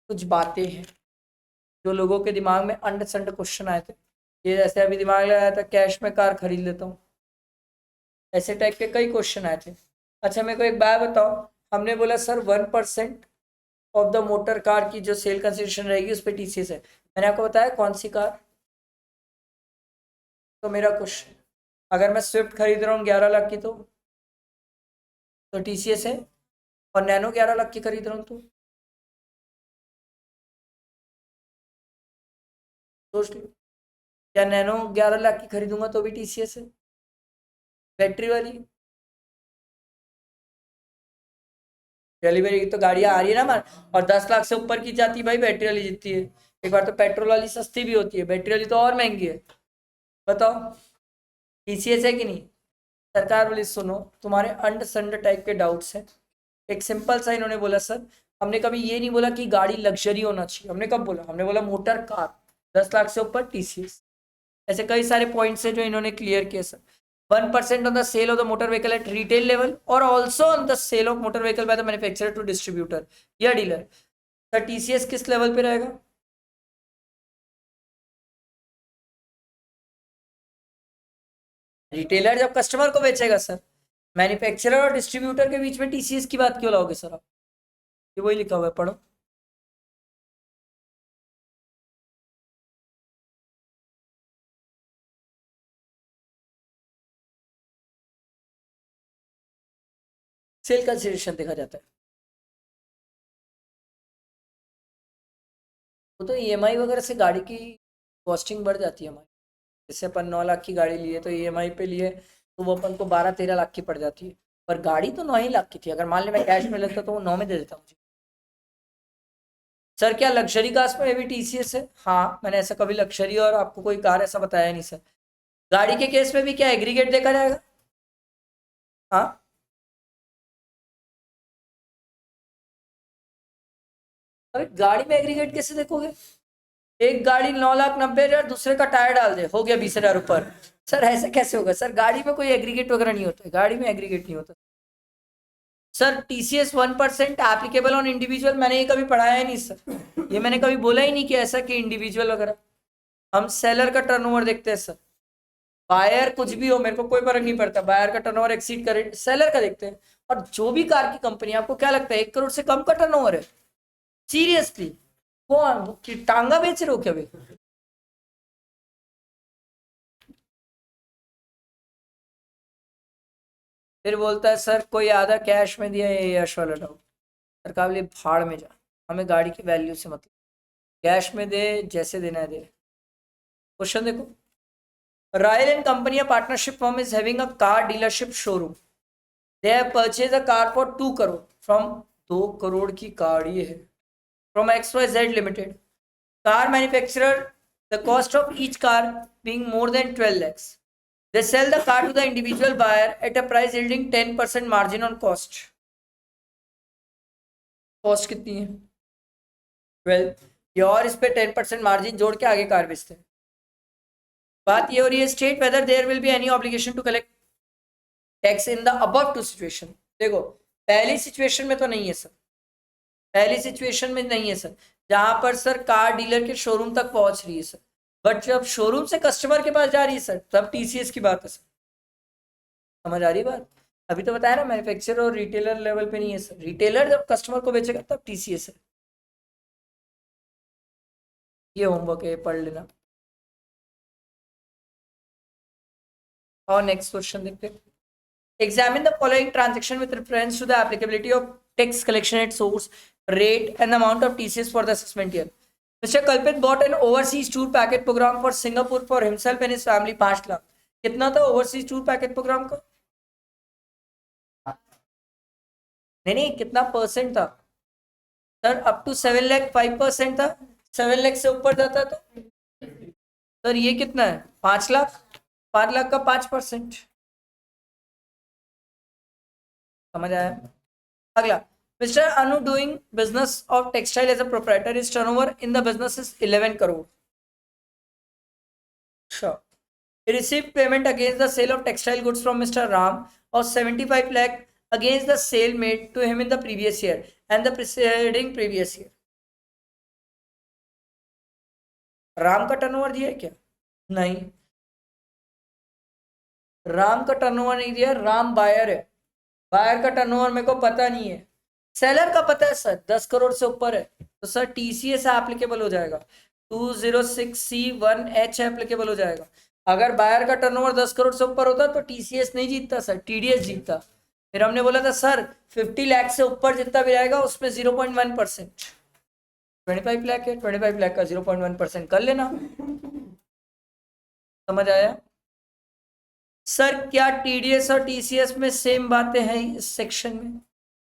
कुछ बातें हैं जो लोगों के दिमाग में अंड संड क्वेश्चन आए थे। ये जैसे अभी दिमाग लगाया था कैश में कार खरीद लेता हूँ, ऐसे टाइप के कई क्वेश्चन आए थे। अच्छा मेरे को एक बात बताओ, हमने बोला sir 1% of the motor car की जो सेल कंसिडरेशन रहेगी उस पर टीसीएस है। मैंने आपको बताया कौन सी कार। तो मेरा क्वेश्चन, अगर मैं स्विफ्ट खरीद रहा हूँ 11 लाख की तो टीसीएस है, और नैनो 11 लाख की खरीद रहा हूँ तो सोच लो। क्या नैनो 11 लाख की खरीदूंगा तो भी टीसीएस है, बैटरी वाली। पहली बार तो गाड़ियां आ रही है ना हमारे, और 10 लाख से ऊपर की जाती है भाई बैटरी वाली जीतती है। एक बार तो पेट्रोल वाली सस्ती भी होती है, बैटरी वाली तो और महंगी है। बताओ टीसीएस है कि नहीं। सरकार बोली सुनो तुम्हारे अंड संड टाइप के डाउट्स हैं। एक सिंपल सा इन्होंने बोला सर, हमने कभी ये नहीं बोला कि गाड़ी लग्जरी होना चाहिए, हमने कब बोला, हमने बोला मोटर कार 10 लाख से ऊपर टीसीएस। ऐसे कई सारे पॉइंट्स हैं जो इन्होंने क्लियर किए sir. 1% on the sale of the motor vehicle at retail level और also on the sale of motor vehicle by the manufacturer to distributor या डीलर। सर टीसीएस किस लेवल पे रहेगा। रिटेलर जब कस्टमर को बेचेगा सर, मैन्युफैक्चरर और distributor के बीच में टीसीएस की बात क्यों लाओगे सर आप। ये वही लिखा हुआ है, पढ़ो। सेल कंसिडरेशन देखा जाता है। वो तो ईएमआई वगैरह से गाड़ी की कॉस्टिंग बढ़ जाती है हमारी। जैसे अपन 9 लाख की गाड़ी लिए तो ईएमआई पे लिए तो वो अपन को 12-13 लाख की पड़ जाती है। पर गाड़ी तो 9 ही लाख की थी, अगर मान ले मैं कैश में लेता तो वो 9 में दे देता मुझे। सर क्या लग्जरी कार्स में भी टीसीएस है। हाँ मैंने ऐसा कभी लग्जरी और आपको कोई कार ऐसा बताया नहीं सर। गाड़ी के केस में भी क्या एग्रीगेट देखा जाएगा। हाँ अरे गाड़ी में एग्रीगेट कैसे देखोगे। एक गाड़ी 9,90,000, दूसरे का टायर डाल दे हो गया 20,000 ऊपर। सर ऐसे कैसे होगा सर, गाड़ी में कोई एग्रीगेट वगैरह नहीं होता है, गाड़ी में एग्रीगेट नहीं होता। Sir TCS 1% applicable on individual, मैंने ये कभी पढ़ाया ही नहीं सर। ये मैंने कभी बोला ही नहीं कि ऐसा कि इंडिविजुअल वगैरह। हम सेलर का टर्नओवर देखते हैं सर। बायर कुछ भी हो मेरे को कोई फर्क नहीं पड़ता, बायर का टर्नओवर एक्सीड करे सेलर का देखते हैं। और जो भी कार की कंपनी, आपको क्या लगता है 1 करोड़ से कम का टर्नओवर है। सीरियसली कौन कि टांगा बेच रहे हो क्या भाई। फिर बोलता है सर कोई आधा कैश में दिया ये यश वाला डाउट। सरकार बोले भाड़ में जा, हमें गाड़ी की वैल्यू से मतलब, कैश में दे जैसे देना है दे। क्वेश्चन देखो, Royal and company partnership firm is having a car dealership showroom. They have purchase a car for 2 crore from, 2 crore की कार ये है, from X Y Z limited car manufacturer, the cost of each car being more than 12 lakhs. They sell the car to the individual buyer at a price yielding 10% margin on cost. Cost कितनी है 12, ये और इस पे 10% margin जोड़ के आगे car बेचते हैं। बात ये हो रही है state whether there will be any obligation to collect tax in the above two situation. देखो पहली सिचुएशन में तो नहीं है सर, पहली सिचुएशन में नहीं है सर, जहां पर सर कार डीलर के शोरूम तक पहुंच रही है सर। बट जब शोरूम से कस्टमर के पास जा रही है सर तब टीसीएस की बात है सर। समझ आ रही बात। अभी तो बताया ना मैन्युफैक्चरर और रिटेलर लेवल पे नहीं है सर, रिटेलर जब कस्टमर को बेचेगा तब टीसीएस है। ये होमवर्क है, पढ़ लेना। और नेक्स्ट क्वेश्चन देखते हैं। Examine the following transaction with reference to the applicability of tax collection at source, rate, and the amount of TCS for the assessment year. Mr. Kalpit bought an overseas tour package program for Singapore for himself and his family 5 lakh. कितना था overseas tour package programme का। नहीं नहीं कितना percent था sir, up to 7 lakh 5% था। 7 लाख से ऊपर जाता तो सर ये कितना है 5 लाख, 5 लाख का 5%। समझ आया। अगला, mister Anu doing business of textile as a proprietor, is turnover in the business is 11 crore. Sure. He received payment against the sale of textile goods from Mr. Ram of 75 lakh against the sale made to him in the previous year and the preceding previous year. Ram का turnover दिया है क्या। नहीं, राम का turnover नहीं दिया, Ram buyer है। Buyer का टर्नओवर मेरे को पता नहीं है, सेलर का पता है सर 10 करोड़ से ऊपर है, तो सर टीसीएस एप्लीकेबल हो जाएगा, 206C1H एप्लीकेबल हो जाएगा। अगर बायर का टर्नओवर 10 करोड़ से ऊपर होता तो टीसीएस नहीं जीतता सर, टीडीएस जीतता। फिर हमने बोला था सर 50 लाख से ऊपर जितना भी रहेगा उसमें 0.1%, 25 लाख है, 25 लाख का 0.1% कर लेना। समझ आया सर? क्या टीडीएस और टीसीएस में सेम बातें हैं इस सेक्शन में?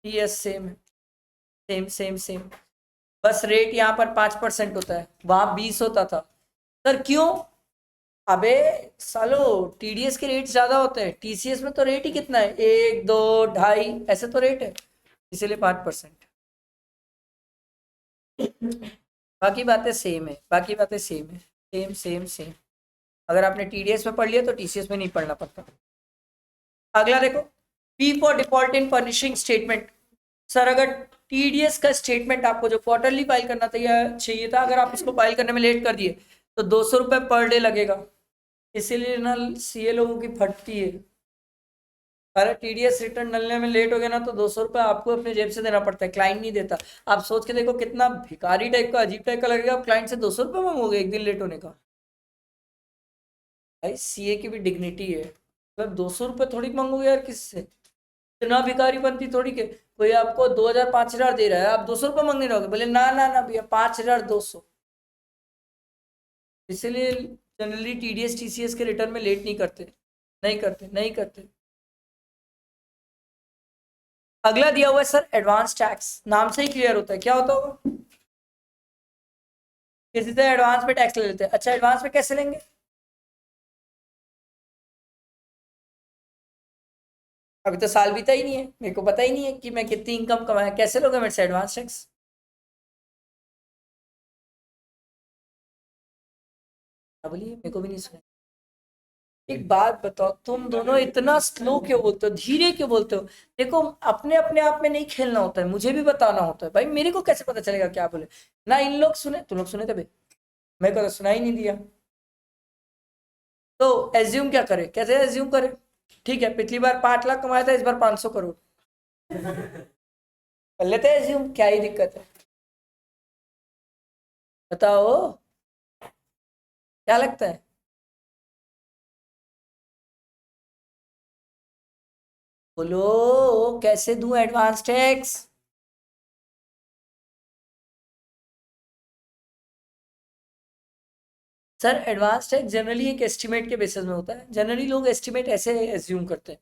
टीएस सेम है, सेम सेम सेम, बस रेट यहाँ पर 5% होता है, वहां 20 होता था। सर क्यों? अबे सालो टीडीएस के रेट ज्यादा होते हैं, टीसीएस में तो रेट ही कितना है, 1 2 2.5 ऐसे तो रेट है, इसीलिए 5%। बाकी बातें सेम है, बाकी बातें सेम है, सेम सेम सेम। अगर आपने टीडीएस में पढ़ लिया तो टीसीएस में नहीं पढ़ना पड़ता। अगला देखो, P for default in furnishing statement. Sir अगर टीडीएस का स्टेटमेंट आपको जो क्वार्टरली फाइल करना चाहिए था, अगर आप इसको फाइल करने में लेट कर दिए तो 200 रुपये पर डे लगेगा, इसीलिए ना सीए लोगों की फटती है। अरे टीडीएस रिटर्न डालने में लेट हो गया ना तो 200 रुपये आपको अपने जेब से देना पड़ता है, क्लाइंट नहीं देता। आप सोच के देखो कितना भिखारी टाइप का, अजीब टाइप का लगेगा, आप क्लाइंट से 200 रुपये मांगोगे एक दिन लेट होने का। भाई सीए की भी डिग्निटी है, मतलब 200 रुपये थोड़ी मांगोगे यार किससे, इतना भिखारी बनती थोड़ी के। कोई आपको 2000 5000 दे रहा है, आप 200 रुपये मांगने रहोगे, बोले ना ना ना भैया 5200। इसीलिए जनरली टीडीएस टीसीएस के रिटर्न में लेट नहीं करते, नहीं करते, नहीं करते। अगला दिया हुआ है सर एडवांस टैक्स, नाम से ही क्लियर होता है क्या होता होगा, किसी से एडवांस में टैक्स ले लेते हैं। अच्छा एडवांस में कैसे लेंगे? अभी तो साल बीता ही नहीं है, मेरे को पता ही नहीं है कि मैं कितनी इनकम कमाया, कैसे लोगे मेरे से एडवांस टैक्स? बोलिए, मेरे को भी नहीं सुना। एक बात बताओ, तुम दोनों इतना स्लो क्यों बोलते हो, धीरे क्यों बोलते हो? देखो अपने अपने आप में नहीं खेलना होता है, मुझे भी बताना होता है भाई, मेरे को कैसे पता चलेगा क्या बोले? ना इन लोग सुने, तुम लोग सुने थे भाई, मेरे को तो सुना ही नहीं दिया। तो एज्यूम क्या करे, कैसे एज्यूम करे? ठीक है पिछली बार 5 लाख कमाया था, इस बार 500 करोड़, कर लेते हैं एज्यूम, क्या ही दिक्कत है? बताओ क्या लगता है? बोलो कैसे दूं advance tax? Sir advance tax generally एक एस्टिमेट के बेसिस में होता है, जनरली लोग एस्टिमेट ऐसे एज्यूम करते हैं।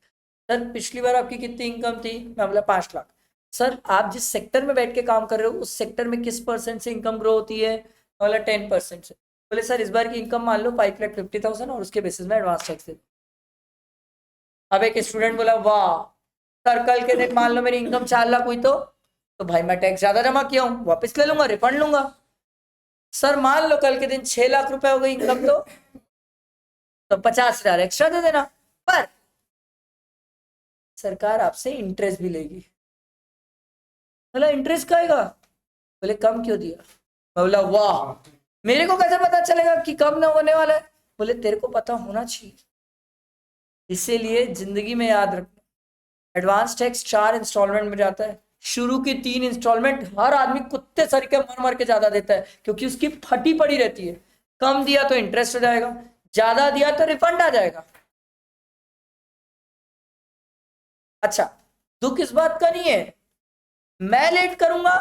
सर पिछली बार आपकी कितनी इनकम थी, मैं बोला 5 लाख। सर आप जिस सेक्टर में बैठ के काम कर रहे हो उस सेक्टर में किस परसेंट से इनकम ग्रो होती है, मैं बोला 10% से। बोले सर इस बार की इनकम मान लो 5,50,000 और उसके बेसिस में एडवांस टैक्स दे। अब एक स्टूडेंट बोला वाह सर कल के दिन मान लो मेरी इनकम 4 लाख हुई तो भाई मैं टैक्स ज्यादा जमा किया हूँ, वापस ले लूंगा, रिफंड लूंगा। सर मान लो कल के दिन 6 लाख रुपए हो गई इनकम तो 50,000 एक्स्ट्रा दे देना, पर सरकार आपसे इंटरेस्ट भी लेगी। बोला इंटरेस्ट का आएगा? बोले कम क्यों दिया? मैं बोला वाह, मेरे को कैसे पता चलेगा कि कम ना होने वाला है? बोले तेरे को पता होना चाहिए, इसीलिए जिंदगी में याद रखना, एडवांस टैक्स 4 इंस्टॉलमेंट में जाता है, शुरू की 3 इंस्टॉलमेंट हर आदमी कुत्ते सरीके मर मर के ज्यादा देता है क्योंकि उसकी फटी पड़ी रहती है। कम दिया तो इंटरेस्ट हो जाएगा, ज्यादा दिया तो रिफंड आ जाएगा। अच्छा दुख इस बात का नहीं है, मैं लेट करूंगा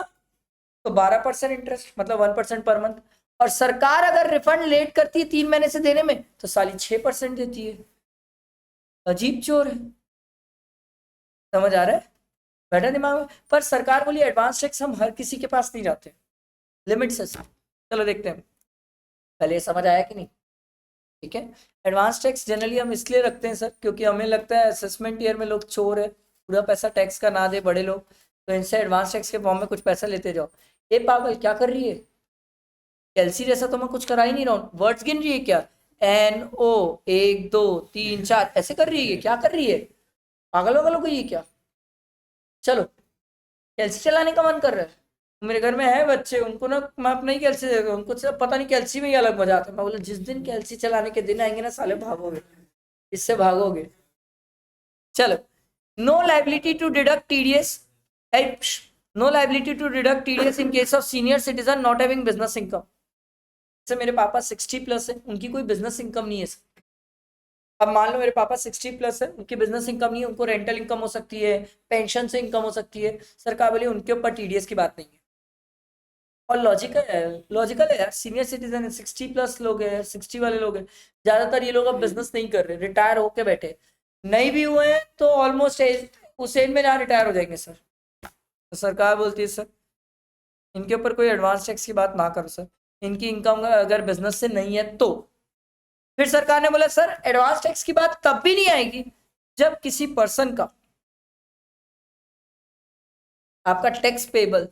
तो 12% इंटरेस्ट, मतलब 1% पर मंथ, और सरकार अगर रिफंड लेट करती है 3 महीने से देने में तो साली 6% देती है। अजीब चोर है, समझ आ रहा है? बैठा दिमाग में। पर सरकार बोली एडवांस टैक्स हम हर किसी के पास नहीं जाते, लिमिट से। चलो देखते हैं, पहले समझ आया कि नहीं? ठीक है, एडवांस टैक्स जनरली हम इसलिए रखते हैं सर क्योंकि हमें लगता है असेसमेंट ईयर में लोग चोर है, पूरा पैसा टैक्स का ना दे बड़े लोग, तो इनसे एडवांस टैक्स के फॉर्म में कुछ पैसा लेते जाओ। ये पागल क्या कर रही है, कैलसी जैसा तो मैं कुछ करा ही नहीं रहा हूँ, वर्ड्स गिन रही है क्या? NO 1 2 3 4 ऐसे कर रही है, क्या कर रही है? पागल वागल हो गई है क्या? चलो कैलसी चलाने का मन कर रहा है, मेरे घर में है बच्चे, उनको ना मैं अपना ही कैलसी देगा, उनको सिर्फ पता नहीं कैलसी में ही अलग मजा आता है। मैं बोला जिस दिन कैलसी चलाने के दिन आएंगे ना साले भागोगे, इससे भागोगे। चलो no liability to deduct TDS, no liability to deduct TDS in case of senior citizen not having business income. जैसे मेरे पापा 60+ है, उनकी कोई बिजनेस इनकम नहीं है। अब मान लो मेरे पापा 60+ है, उनकी बिजनेस इनकम नहीं है, उनको रेंटल इनकम हो सकती है, पेंशन से इनकम हो सकती है, सरकार बोली उनके ऊपर टीडीएस की बात नहीं है। और लॉजिकल है यार, सीनियर सिटीजन है, 60+ लोग हैं, 60 वाले लोग हैं, ज्यादातर ये लोग अब बिजनेस नहीं कर रहे, रिटायर होके बैठे, नहीं भी हुए हैं तो ऑलमोस्ट उस एज में जहाँ रिटायर हो जाएंगे सर। तो सरकार बोलती है सर इनके ऊपर कोई एडवांस टैक्स की बात ना करो सर, इनकी इनकम अगर बिजनेस से नहीं है तो। फिर सरकार ने बोला सर एडवांस टैक्स की बात तब भी नहीं आएगी जब किसी पर्सन का आपका टैक्स पेबल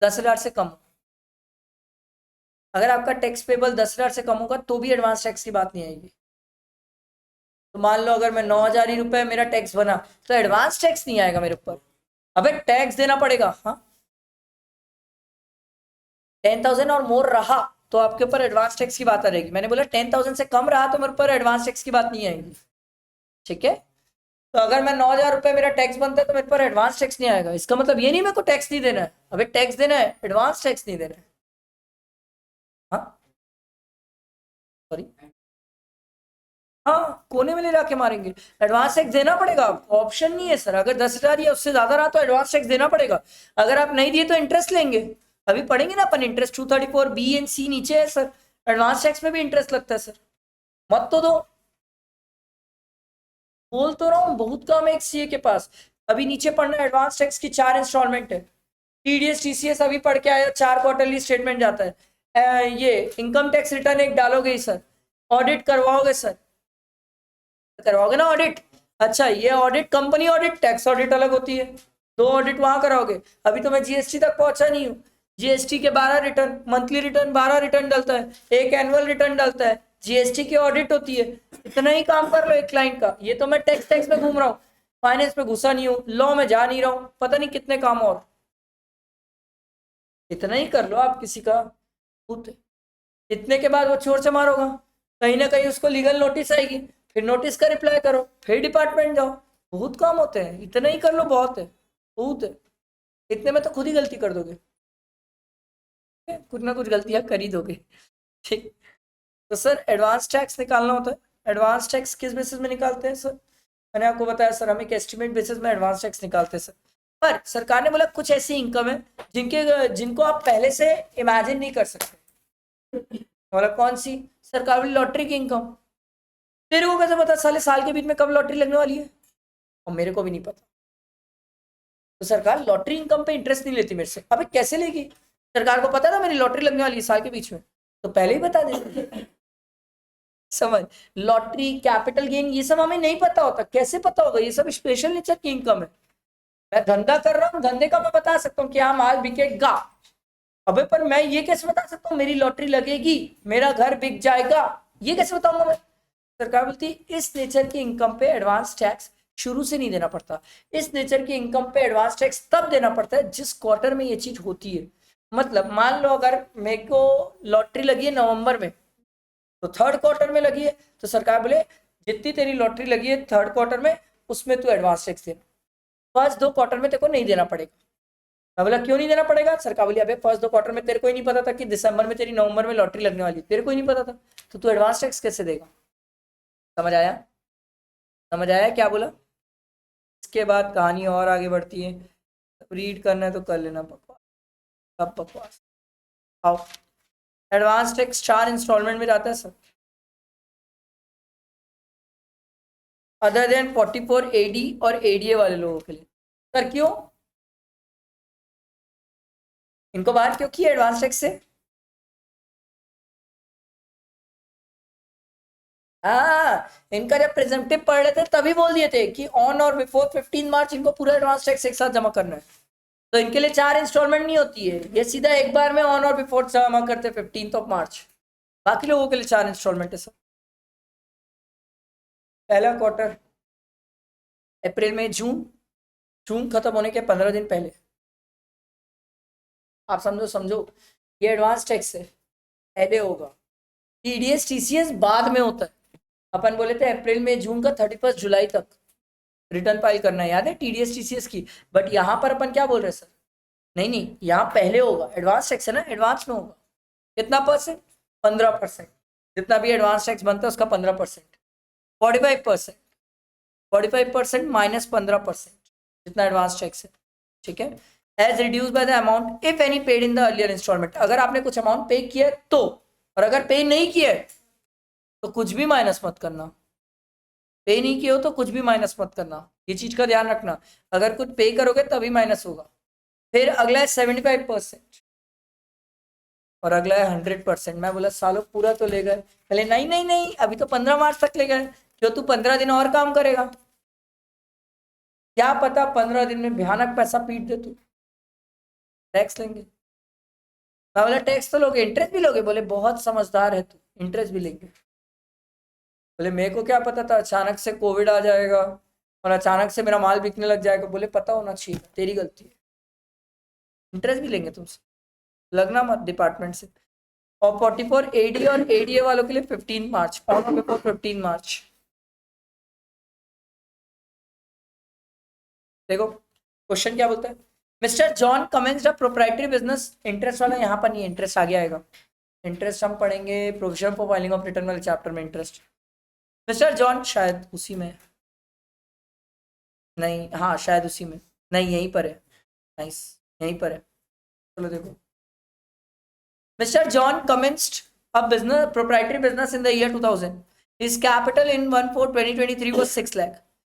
10,000 से कम हो। अगर आपका टैक्स पेबल 10,000 से कम होगा तो भी एडवांस टैक्स की बात नहीं आएगी। तो मान लो अगर मैं 9,000 ही रुपए मेरा टैक्स बना तो एडवांस टैक्स नहीं आएगा मेरे ऊपर। अबे टैक्स देना पड़ेगा, हाँ 10,000 और मोर रहा तो आपके ऊपर एडवांस टैक्स की बात आ रहेगी। मैंने बोला 10,000 से कम रहा तो मेरे ऊपर एडवांस टैक्स की बात नहीं आएगी, ठीक है। तो अगर मैं 9,000 रुपए मेरा टैक्स बनता है तो मेरे पर एडवांस टैक्स नहीं आएगा, इसका मतलब ये नहीं मेरे को टैक्स नहीं देना है। अबे टैक्स देना है, एडवांस टैक्स नहीं देना है। हाँ सॉरी, हाँ कोने में ले जाके मारेंगे, एडवांस टैक्स देना पड़ेगा, ऑप्शन नहीं है सर। अगर 10,000 या उससे ज्यादा रहा तो एडवांस टैक्स देना पड़ेगा, अगर आप नहीं दिए तो इंटरेस्ट लेंगे। अभी पढ़ेंगे ना अपन इंटरेस्ट, 234B एंड C नीचे है सर, एडवांस टैक्स में भी इंटरेस्ट लगता है सर। मत तो दो, बोल तो रहा हूँ बहुत कम है एक सीए के पास। अभी नीचे पढ़ना एडवांस टैक्स की 4 इंस्टॉलमेंट है, टीडीएस टीसीएस अभी पढ़ के आया, 4 क्वार्टरली स्टेटमेंट जाता है। ये इनकम टैक्स रिटर्न एक डालोगे ही सर, ऑडिट करवाओगे सर, करवाओगे ना ऑडिट। अच्छा ये audit company audit, tax audit अलग होती है, 2 ऑडिट वहां कराओगे। अभी तो मैं जीएसटी तक पहुंचा नहीं हूँ, जीएसटी के 12 रिटर्न, मंथली रिटर्न 12 रिटर्न डालता है, एक एनुअल रिटर्न डालता है, जीएसटी की ऑडिट होती है। इतना ही काम कर लो एक क्लाइंट का। ये तो मैं टैक्स टैक्स में घूम रहा हूँ, फाइनेंस में घुसा नहीं हूँ, लॉ में जा नहीं रहा हूँ, पता नहीं कितने काम और। इतना ही कर लो आप किसी का खुद। इतने के बाद वो चोर चमार होगा, कहीं ना कहीं उसको लीगल नोटिस आएगी, फिर नोटिस का रिप्लाई करो, फिर डिपार्टमेंट जाओ, बहुत काम होते हैं। इतना ही कर लो, बहुत है, बहुत है। इतने में तो खुद ही गलती कर दोगे, कुछ ना कुछ गलतियां कर ही दोगे, ठीक। तो सर एडवांस टैक्स निकालना होता है, एडवांस टैक्स किस बेसिस में निकालते हैं सर? मैंने आपको बताया सर, हम एक एस्टिमेट बेसिस में एडवांस टैक्स निकालते हैं सर। पर सरकार ने बोला कुछ ऐसी इनकम है जिनको आप पहले से इमेजिन नहीं कर सकते। बोला कौन सी? सरकार बोली लॉटरी की इनकम। तेरे को कैसे पता साले साल के बीच में कब लॉटरी लगने वाली है? और मेरे को भी नहीं पता। तो सरकार लॉटरी इनकम पे इंटरेस्ट नहीं लेती मेरे से। अबे कैसे लेगी? सरकार को पता था मेरी लॉटरी लगने वाली है साल के बीच में, तो पहले ही बता देती। समझ, लॉटरी कैपिटल गेन ये सब हमें नहीं पता होता, कैसे पता होगा? ये सब स्पेशल नेचर की इनकम है। मैं धंधा कर रहा हूँ, धंधे का मैं बता सकता हूँ क्या माल बिकेगा। अबे पर मैं ये कैसे बता सकता हूँ मेरी लॉटरी लगेगी, मेरा घर बिक जाएगा, ये कैसे बताऊंगा मैं? सरकार बोलती इस नेचर की इनकम पे एडवांस टैक्स शुरू से नहीं देना पड़ता। इस नेचर की इनकम पे एडवांस टैक्स तब देना पड़ता है जिस क्वार्टर में ये चीज होती है। मतलब मान लो अगर मेरे को लॉटरी लगी है नवंबर में, तो 3rd क्वार्टर में लगी है, तो सरकार बोले जितनी तेरी लॉटरी लगी है 3rd क्वार्टर में उसमें तू एडवांस टैक्स दे, फर्स्ट 2 क्वार्टर में तेरे को नहीं देना पड़ेगा। मैं बोला क्यों नहीं देना पड़ेगा? सरकार बोली अबे फर्स्ट 2 क्वार्टर में तेरे को ही नहीं पता था कि दिसंबर में तेरी नवंबर में लॉटरी लगने वाली, तेरे को ही नहीं पता था, तो तू एडवांस टैक्स कैसे देगा? समझ आया? समझ आया क्या बोला? इसके बाद कहानी और आगे बढ़ती है, रीड करना है तो कर लेना, बकवास सब बकवास। आओ, एडवांस टैक्स 4 इंस्टॉलमेंट में जाता है सर, अदर देन 44 एडी और एडीए वाले लोगों के लिए। सर क्यों इनको बाहर क्यों किया एडवांस टैक्स से? हाँ, इनका जब प्रेजेंटिव पढ़ रहे थे तभी बोल दिए थे कि ऑन और बिफोर 15 मार्च इनको पूरा एडवांस टैक्स एक साथ जमा करना है। तो इनके लिए 4 इंस्टॉलमेंट नहीं होती है, ये सीधा एक बार में ऑन और बिफोर जमा करते 15 मार्च। बाकी लोगों के लिए 4 इंस्टॉलमेंट है सर। पहला क्वार्टर अप्रैल में, जून, जून खत्म होने के 15 दिन पहले। आप समझो समझो, ये एडवांस टैक्स है, पहले होगा। टीडीएस टीसीएस बाद में होता है। अपन बोले थे अप्रैल में जून का 31 जुलाई तक, रिटर्न फाइल करना है, याद है टीडीएस टीसीएस की। बट यहाँ पर अपन क्या बोल रहे हैं सर, नहीं नहीं यहाँ पहले होगा, एडवांस टैक्स है ना, एडवांस में होगा कितना परसेंट, 15%। जितना भी एडवांस टैक्स बनता है उसका 15%, 45%, 45% माइनस 15% जितना एडवांस टैक्स है, ठीक है। As reduce by the amount if any paid in the earlier instalment, अगर आपने कुछ अमाउंट पे किया तो, और अगर पे नहीं किया तो कुछ भी माइनस मत करना, पे नहीं किए हो तो कुछ भी माइनस मत करना, ये चीज का ध्यान रखना। अगर कुछ पे करोगे तभी माइनस होगा। फिर अगला है 75% और अगला है 100%। मैं बोला सालों पूरा तो ले गए, पहले नहीं नहीं नहीं अभी तो 15 मार्च तक ले गए, क्यों तू 15 दिन और काम करेगा, क्या पता 15 दिन में भयानक पैसा पीट दे तू, टैक्स लेंगे। मैं बोला टैक्स तो लोगे, इंटरेस्ट भी लोगे, बोले बहुत समझदार है तू, इंटरेस्ट भी लेंगे। बोले मेरे को क्या पता था अचानक से कोविड आ जाएगा और अचानक से मेरा माल बिकने लग जाएगा। बोले पता होना चाहिए, तेरी गलती है, इंटरेस्ट भी लेंगे तुमसे, लगना मत डिपार्टमेंट से। और 44 एडी और एडीए वालों के लिए 15 मार्च, ऑन बिफोर 15 मार्च। देखो क्वेश्चन क्या बोलता है, मिस्टर जॉन कमेंस्ड अ प्रोप्राइटरी बिजनेस, इंटरेस्ट वाला यहाँ पर नहीं, इंटरेस्ट आगे आएगा, इंटरेस्ट हम पढ़ेंगे provision for filing of return वाले चैप्टर में इंटरेस्ट। मिस्टर जॉन शायद उसी में, नहीं हाँ शायद उसी में, नहीं यहीं पर है, नाइस यहीं पर है। चलो देखो, mister John commenced a business proprietary business in the year 2000, his capital in 1/4/2023 was 6 lakh.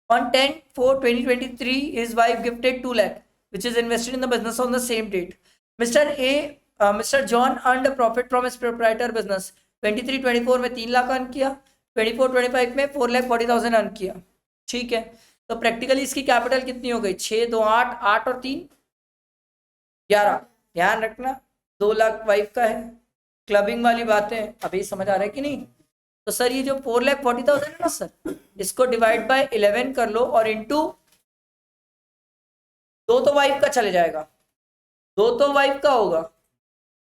On 10/4/2023 his wife gifted 2 lakh which is invested in the business on the same date. Mr. John earned a profit from his proprietor business 23-24 में 3 lakh earn किया, 24-25 में 4,40,000 earn किया, ठीक है। तो practically इसकी capital कितनी हो गई, 6 2 8, 8 और 3 11, ध्यान रखना 2 लाख वाइफ का है। क्लबिंग वाली बातें अभी समझ आ रहा है कि नहीं। तो सर ये जो 4,40,000 है ना सर, इसको डिवाइड बाय 11 कर लो और इनटू 2 तो वाइफ का चले जाएगा, 2 तो वाइफ का होगा,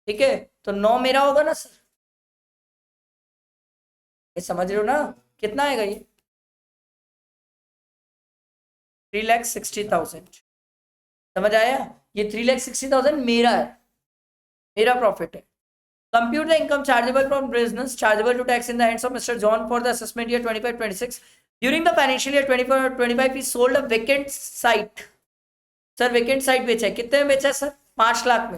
ठीक है। तो 9 मेरा होगा ना सर, ये समझ रहे हो ना, कितना आएगा ये 3,60,000, समझ आया। ये 3,60,000 मेरा है, मेरा प्रॉफिट है। Compute the income chargeable from business chargeable to tax in the hands of Mr. John for the assessment year 25-26. During the financial year 24-25, he sold a vacant site. Sir vacant site बेचा है, कितने में बेचा है sir, 5 lakh में,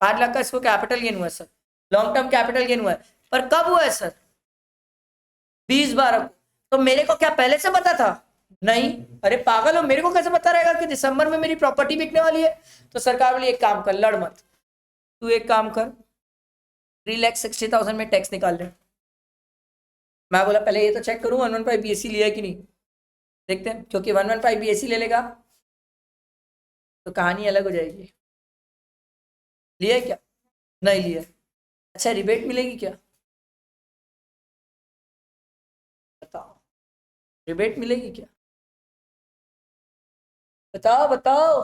5 लाख का इसको capital gain हुआ है sir, long term capital gain हुआ है। पर कब हुआ है सर, 20/12 को। तो मेरे को क्या पहले से पता था, नहीं, अरे पागल हो, मेरे को कैसे पता रहेगा कि दिसंबर में मेरी प्रॉपर्टी बिकने वाली है। तो सरकार बोली एक काम कर, लड़ मत, तू एक काम कर 3,60,000 में टैक्स निकाल रहे। मैं बोला पहले ये तो चेक करूं 115 बीएससी लिया है कि नहीं, देखते हैं, क्योंकि 115 बीएससी ले लेगा तो कहानी अलग हो जाएगी। लिया है क्या, नहीं लिया, अच्छा रिबेट मिलेगी क्या, बताओ, रिबेट मिलेगी क्या, बताओ बताओ,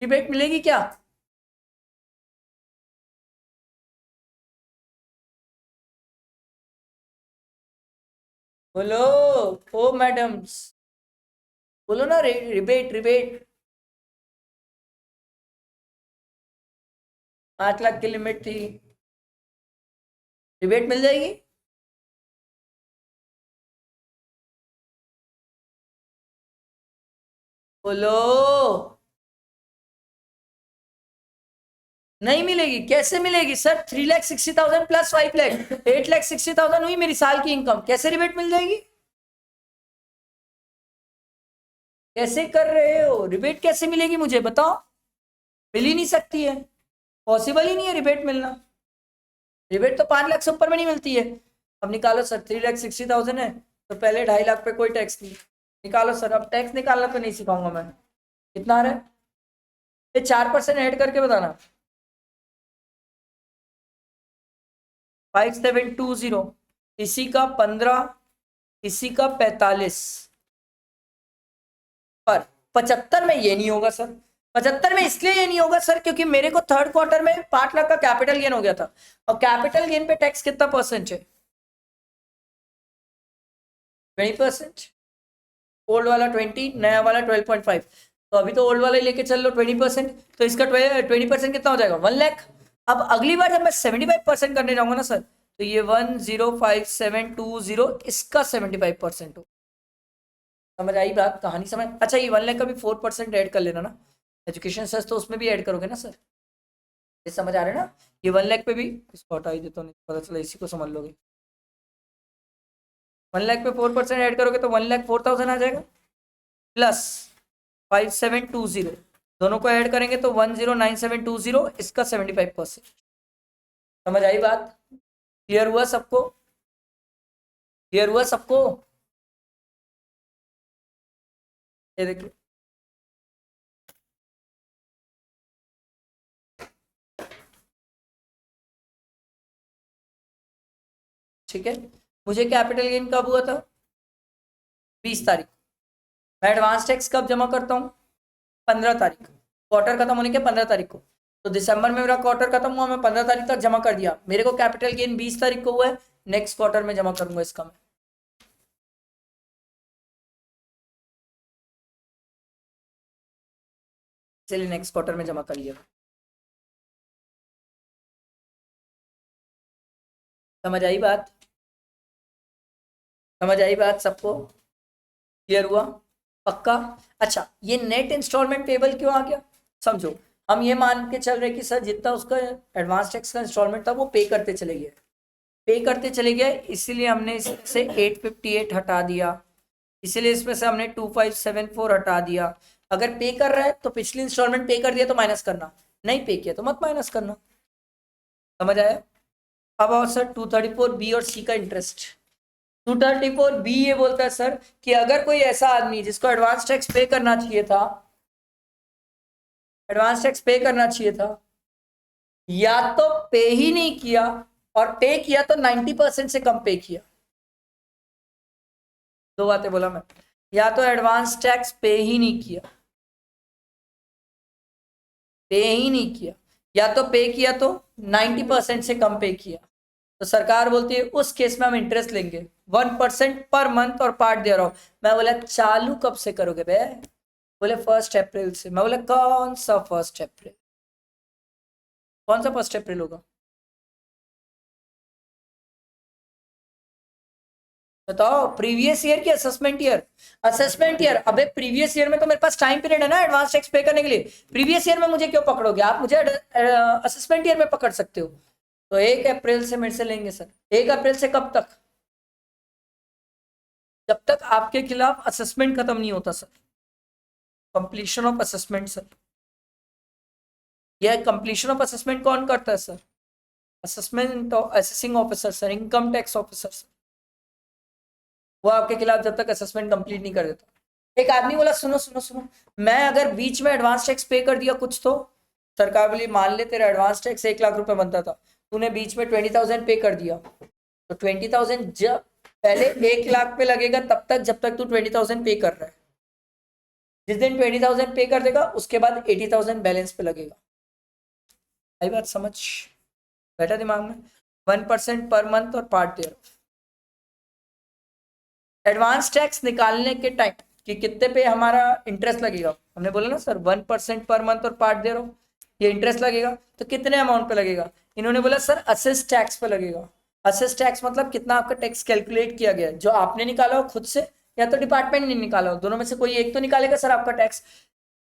रिबेट मिलेगी क्या। बोलो ओ मैडम्स, बोलो ना रिबेट रिबेट, 8 लाख की लिमिट थी, रिबेट मिल जाएगी। बोलो, नहीं मिलेगी, कैसे मिलेगी सर, 3,60,000 प्लस 5 लाख, 8,60,000 हुई मेरी साल की इनकम, कैसे रिबेट मिल जाएगी, कैसे कर रहे हो, रिबेट कैसे मिलेगी मुझे बताओ, मिल ही नहीं सकती है, पॉसिबल ही नहीं है रिबेट मिलना, रिबेट तो 5 लाख से ऊपर में नहीं मिलती है। अब निकालो सर, 3,60,000 है तो पहले 2.5 लाख पे कोई टैक्स नहीं, निकालो सर, अब टैक्स निकालना तो नहीं सिखाऊंगा मैं, कितना आ रहा है, ये 4% ऐड करके बताना, 5,720, इसी का 15, इसी का 45, पर 75 में ये नहीं होगा सर, 75 में इसलिए ये नहीं होगा सर क्योंकि मेरे को थर्ड क्वार्टर में 5 लाख का कैपिटल गेन हो गया था, और कैपिटल गेन पे टैक्स कितना परसेंट है, 20%। ओल्ड वाला 20, नया वाला 12.5। तो अभी तो ओल्ड वाला ही लेके चल लो 20%, तो इसका 20% कितना हो जाएगा 1 लाख। अब अगली बार जब मैं 75% करने जाऊंगा ना सर, तो ये 105720 इसका 75% हो। समझ आई बात, कहानी समझ। अच्छा ये 1 लाख का भी 4% ऐड कर लेना ना, एजुकेशन सेस तो उसमें भी ऐड करोगे ना सर, ये समझ आ रहा है ना। ये 1 लाख पे भी, इसको हटा ही देता हूँ, पता चला इसी को समझ लोगे। 1 लाख पे 4% ऐड करोगे तो 1,04,000 आ जाएगा, प्लस 5720 दोनों को ऐड करेंगे तो 109720, इसका 75%। समझ आई बात, क्लियर हुआ सबको, क्लियर हुआ सबको। ये देखिए ठीक है। मुझे कैपिटल गेन कब हुआ था, 20 तारीख। मैं एडवांस टैक्स कब जमा करता हूँ, 15 तारीख। क्वार्टर खत्म होने के 15 तारीख को। तो दिसंबर में मेरा क्वार्टर खत्म हुआ, मैं 15 तारीख तक जमा कर दिया, मेरे को कैपिटल गेन 20 तारीख को हुआ है, नेक्स्ट क्वार्टर में जमा करूंगा इसका मैं। चलिए नेक्स्ट क्वार्टर में जमा कर लिया। समझ आई बात, समझ आई बात सबको, क्लियर हुआ, पक्का। अच्छा ये नेट इंस्टॉलमेंट पेबल क्यों आ गया, समझो। हम ये मान के चल रहे कि सर जितना उसका एडवांस टैक्स का इंस्टॉलमेंट था वो पे करते चले गए, पे करते चले गए, इसीलिए हमने इसमें से 858 हटा दिया, इसीलिए इसमें से हमने 2574 हटा दिया। अगर पे कर रहा है तो पिछली इंस्टॉलमेंट पे कर दिया तो माइनस करना, नहीं पे किया तो मत माइनस करना। समझ आया। अब आओ सर 234 बी और सी का इंटरेस्ट। 234 बी ये बोलता है सर कि अगर कोई ऐसा आदमी जिसको एडवांस टैक्स पे करना चाहिए था, एडवांस टैक्स पे करना चाहिए था, या तो पे ही नहीं किया, और पे किया तो 90% से कम पे किया। दो बातें बोला मैं, या तो एडवांस टैक्स पे ही नहीं किया, पे ही नहीं किया, या तो पे किया तो 90% से कम पे किया, तो सरकार बोलती है उस केस में हम इंटरेस्ट लेंगे 1% पर मंथ और पार्ट दे रहा हूं। मैं बोला चालू कब से करोगे बे, बोले 1 अप्रैल से। मैं बोला कौन सा 1 अप्रैल, कौन सा 1 अप्रैल होगा बताओ। प्रीवियस ईयर की असेसमेंट ईयर, असेसमेंट ईयर, अबे प्रीवियस ईयर में तो मेरे पास टाइम पीरियड है ना एडवांस टैक्स पे करने के लिए। प्रीवियस ईयर में मुझे क्यों पकड़ोगे आप, मुझे असेसमेंट ईयर में पकड़ सकते हो। तो 1 अप्रैल से मेरे से लेंगे सर, 1 अप्रैल से कब तक, जब तक आपके खिलाफ असेसमेंट खत्म नहीं होता sir, completion of assessment sir. यह कंप्लीशन ऑफ असेसमेंट कौन करता है sir, assessment assessing officer sir, income tax officer sir. वो आपके खिलाफ जब तक असेसमेंट कंप्लीट नहीं कर देता। एक आदमी बोला सुनो सुनो सुनो, मैं अगर बीच में एडवांस टैक्स पे कर दिया कुछ, तो सरकार बोली मान ले तेरा एडवांस टैक्स 1 लाख रुपए बनता था, तूने बीच में 20,000 पे कर दिया, तो 20,000 जब पहले 1 लाख पे लगेगा तब तक जब तक तू 20,000 पे कर रहा है। जिस दिन 20,000 पे कर देगा उसके बाद 80,000 बैलेंस पे लगेगा। आई बात समझ, बैठा दिमाग में। 1% पर मंथ और पार्ट देयर। एडवांस टैक्स निकालने के टाइम कि कितने पे हमारा इंटरेस्ट लगेगा, हमने बोला ना सर 1% पर मंथ और पार्ट दे रहा हूँ, ये इंटरेस्ट लगेगा, तो कितने अमाउंट पे लगेगा। इन्होंने बोला सर असेस टैक्स पे लगेगा। असेस टैक्स मतलब कितना आपका टैक्स कैलकुलेट किया गया है, जो आपने निकाला हो खुद से या तो डिपार्टमेंट ने निकाला हो, दोनों में से कोई एक तो निकालेगा सर आपका टैक्स।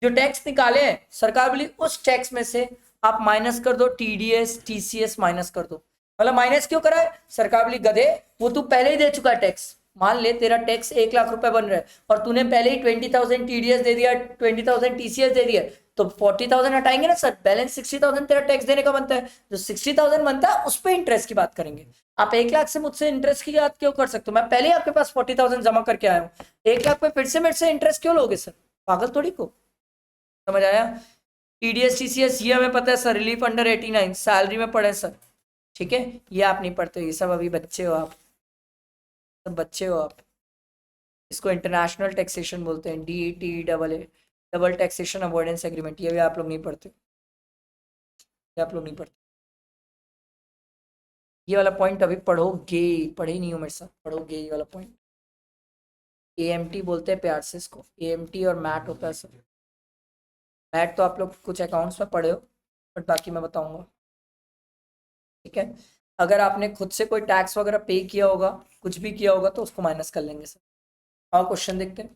जो टैक्स निकाले हैं सरकार बोली उस टैक्स में से आप माइनस कर दो, टीडीएस टीसीएस माइनस कर दो। मतलब माइनस क्यों करा है, सरकार बोली गधे वो तू पहले ही दे चुका है टैक्स। मान ले तेरा टैक्स 1 लाख रुपए बन रहा है और तूने पहले ही 20,000 टीडीएस दे दिया, 20,000 टीसीएस दे दिया, तो 40,000 हटाएंगे ना सर, बैलेंस 60,000 तेरा टैक्स देने का बनता है। जो 60,000 बनता है उस पर इंटरेस्ट की बात करेंगे। आप 1 लाख से मुझसे इंटरेस्ट की बात क्यों कर सकते हो, मैं पहले ही आपके पास 40,000 जमा करके आया हूँ, 1 लाख पे फिर से मेरे से इंटरेस्ट क्यों लोगे सर, पागल थोड़ी को। समझ आया। टीडीएस टीसीएस ये हमें पता है सर, रिलीफ अंडर 89 सैलरी में पढ़े सर, ठीक है। ये आप नहीं पढ़ते, ये सब अभी बच्चे हो आप, सब बच्चे हो आप। इसको इंटरनेशनल टैक्सेशन बोलते हैं, DTAA, double taxation avoidance agreement, ये भी आप लोग नहीं पढ़ते, ये आप लोग नहीं पढ़ते। ये वाला पॉइंट अभी पढ़ोगे, पढ़े ही नहीं हो मेरे साथ, पढ़ोगे ये वाला पॉइंट। AMT बोलते हैं प्यार से इसको, AMT और मैट होता है सर। मैट तो आप लोग कुछ अकाउंट्स में पढ़े हो, बट बाकी मैं बताऊंगा, ठीक है। अगर आपने खुद से कोई टैक्स वगैरह पे किया होगा, कुछ भी किया होगा, तो उसको माइनस कर लेंगे सर। और क्वेश्चन देखते हैं।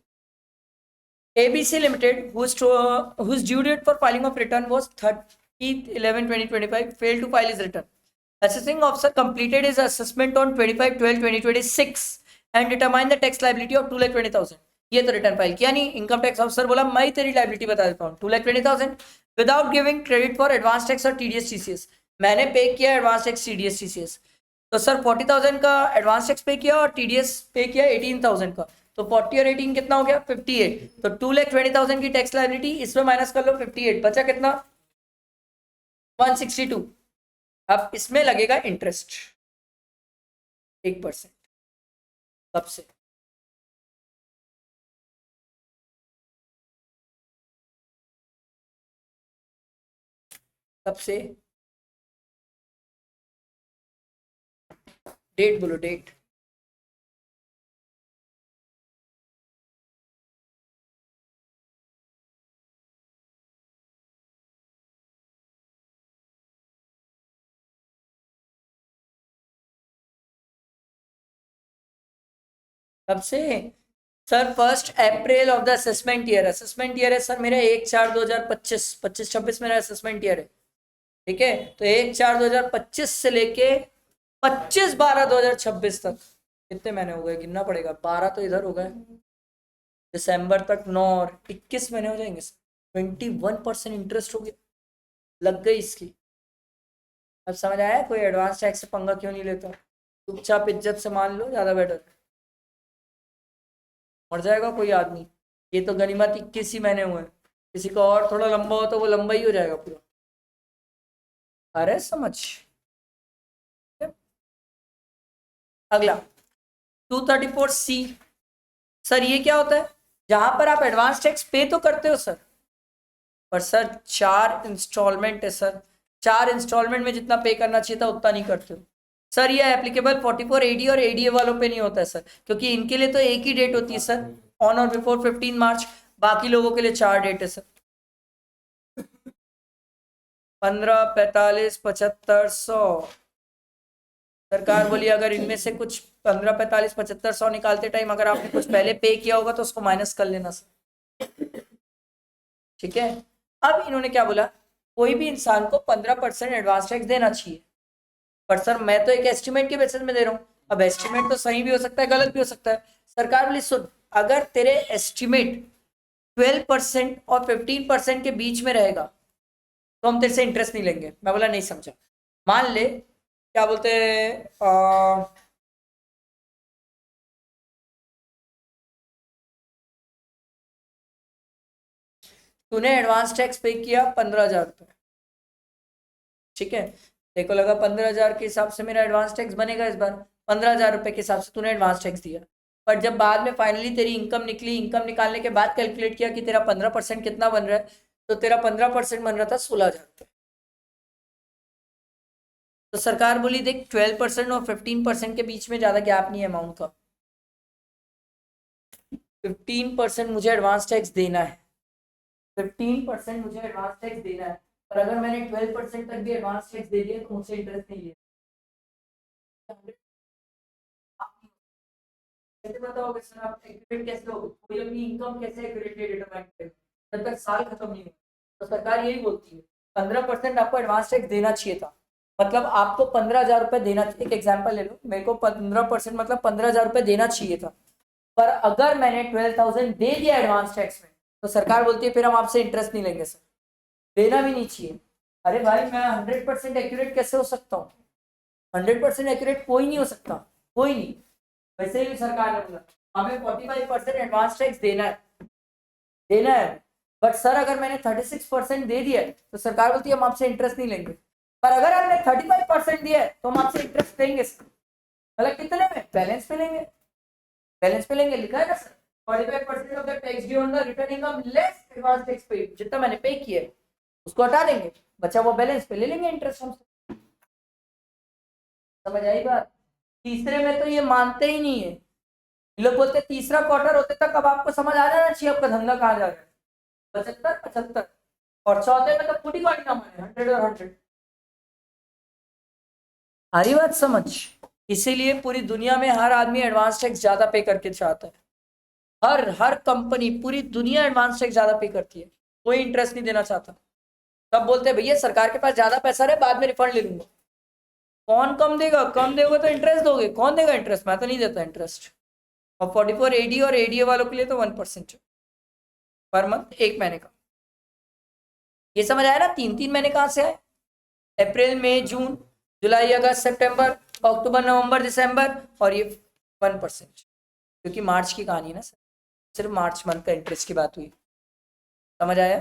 ABC Limited, whose due date for filing of return was 30/11/2025, failed to file his return. Assessing officer completed his assessment on 25/12/2026 and determined the tax liability of 2,20,000. ये तो रिटर्न फाइल किया नहीं। Income tax officer बोला मैं तेरी liability बता देता हूँ 2,20,000 without giving credit for advance tax और TDS TCS। मैंने पे किया एडवांस टैक्स TDS TCS, तो सर 40,000 का एडवांस टैक्स पे किया और TDS पे किया 18,000 का, तो 40 और 18 कितना हो गया 58। तो 2,20,000 की टैक्स लाइबिलिटी, इसमें माइनस कर लो 58, बचा कितना 162। अब इसमें लगेगा इंटरेस्ट 1%। कब से? कब से? डेट बोलो, डेट। कब से? Sir 1 April of the assessment year. Assessment year है सर मेरा 1/4/2025, 25-26 मेरा असेसमेंट ईयर है, ठीक है। तो 1/4/2025 से लेके 25/12/2026 तक कितने महीने हो गए, गिनना पड़ेगा। 12 तो इधर हो गए, दिसंबर तक 9 और 21 महीने हो जाएंगे सर। 21% इंटरेस्ट हो गया, लग गई इसकी। अब समझ आया कोई एडवांस टैक्स से पंगा क्यों नहीं लेता। चुपचाप इज्जत से मान लो, ज्यादा बेटर। मर जाएगा कोई आदमी, ये तो गनीमत 21 ही महीने हुए, किसी का और थोड़ा लंबा हो तो वो लंबा ही हो जाएगा पूरा। अरे समझ। अगला 234C। सर ये क्या होता है? जहां पर आप एडवांस टैक्स पे तो करते हो सर, पर सर 4 इंस्टॉलमेंट है सर, 4 इंस्टॉलमेंट में जितना पे करना चाहिए था उतना नहीं करते हो सर। ये एप्लीकेबल 44 AD और ADA वालों पे नहीं होता है सर, क्योंकि इनके लिए तो एक ही डेट होती है सर, ऑन और बिफोर 15 मार्च। बाकी लोगों के लिए 4 डेट है सर, 15, 45, 75, 100। सरकार बोली अगर इनमें से कुछ 15, 45, 75, 100 निकालते टाइम अगर आपने कुछ पहले पे किया होगा तो उसको माइनस कर लेना सर, ठीक है। अब इन्होंने क्या बोला, कोई भी इंसान को 15% एडवांस टैक्स देना चाहिए, पर सर मैं तो एक एस्टिमेट के बेसिस में दे रहा हूँ। अब एस्टिमेट तो सही भी हो सकता है, गलत भी हो सकता है। सरकार बोली सुन, अगर तेरे एस्टिमेट 12% और 15% के बीच में रहेगा तो हम तेरे से इंटरेस्ट नहीं लेंगे। मैं बोला नहीं समझा। मान ले क्या बोलते हैं, तूने एडवांस टैक्स पे किया 15,000 रुपये, ठीक है। देखो लगा 15,000 के हिसाब से मेरा एडवांस टैक्स बनेगा इस बार, 15,000 रुपये के हिसाब से तूने एडवांस टैक्स दिया। पर जब बाद में फाइनली तेरी इनकम निकली, इनकम निकालने के बाद कैलकुलेट किया कि तेरा 15% कितना बन रहा है, तो तेरा 15% बन रहा था 16,000 रुपये। तो सरकार बोली देख 12% और 15% के बीच में ज्यादा गैप नहीं है अमाउंट का, 15% मुझे एडवांस टैक्स देना है, 15% मुझे एडवांस टैक्स देना है। और अगर मैंने 12% तक भी एडवांस टैक्स दे दिया तो मुझसे इंटरेस्ट नहीं लिया। कैसे बताओगे सर आप एक्यूरेट कैसे हो, कोई अपनी इनकम कैसे एक्यूरेटली डिटरमाइन करे जब तक साल खत्म नहीं हो। तो सरकार यही बोलती है 15% आपको एडवांस टैक्स देना चाहिए था, मतलब आपको 15,000 रुपये देना चाहिए। एक एग्जाम्पल ले लो, मेरे को 15% मतलब 15,000 रुपये देना चाहिए था, पर अगर मैंने 12,000 दे दिया एडवांस टैक्स में तो सरकार बोलती है फिर हम आपसे इंटरेस्ट नहीं लेंगे सर, देना भी नहीं चाहिए। अरे भाई मैं 100% एक्यूरेट कैसे हो सकता हूँ? 100% एक्यूरेट कोई नहीं हो सकता, कोई नहीं। वैसे ही सरकार ने बोला हमें 45% एडवांस टैक्स देना है, देना है। बट सर अगर मैंने 36% दे दिया है तो सरकार बोलती है हम आपसे इंटरेस्ट नहीं लेंगे। पर अगर हमने 35% दिया है तो हम आपसे इंटरेस्ट लेंगे। मतलब कितने में? बैलेंस पे लेंगे, बैलेंस पे लेंगे, लिखा है ना sir 45% of the tax due on the return income less advance tax paid. जितना मैंने पे किया है उसको हटा देंगे, बचा वो बैलेंस पे ले लेंगे इंटरेस्ट हमसे। समझ आई बात? तीसरे में तो ये मानते ही नहीं है, ये लोग बोलते तीसरा क्वार्टर होते तक अब आपको समझ आ जाना चाहिए आपका धंधा कहाँ जा रहा है। 75 75 और चौथे में तो फूटी गाड़ी ना माने 100 और 100। आ रही बात समझ। इसीलिए पूरी दुनिया में हर आदमी एडवांस टैक्स ज्यादा पे करके चाहता है। हर कंपनी पूरी दुनिया एडवांस टैक्स ज्यादा पे करती है, कोई इंटरेस्ट नहीं देना चाहता। तब बोलते हैं भैया सरकार के पास ज्यादा पैसा है बाद में रिफंड ले लूंगा। कौन कम देगा? कम देगा तो इंटरेस्ट दोगे, कौन देगा इंटरेस्ट? मैं तो नहीं देता इंटरेस्ट। और 44 एडी और एडीए वालों के लिए तो 1% पर मंथ, एक महीने का। ये समझ आया ना? 3 महीने कहां से आए? अप्रैल मई जून जुलाई अगस्त सितंबर अक्टूबर नवंबर दिसंबर, और ये 1%, क्योंकि मार्च की कहानी है ना सर, सिर्फ मार्च मंथ का इंटरेस्ट की बात हुई। समझ आया?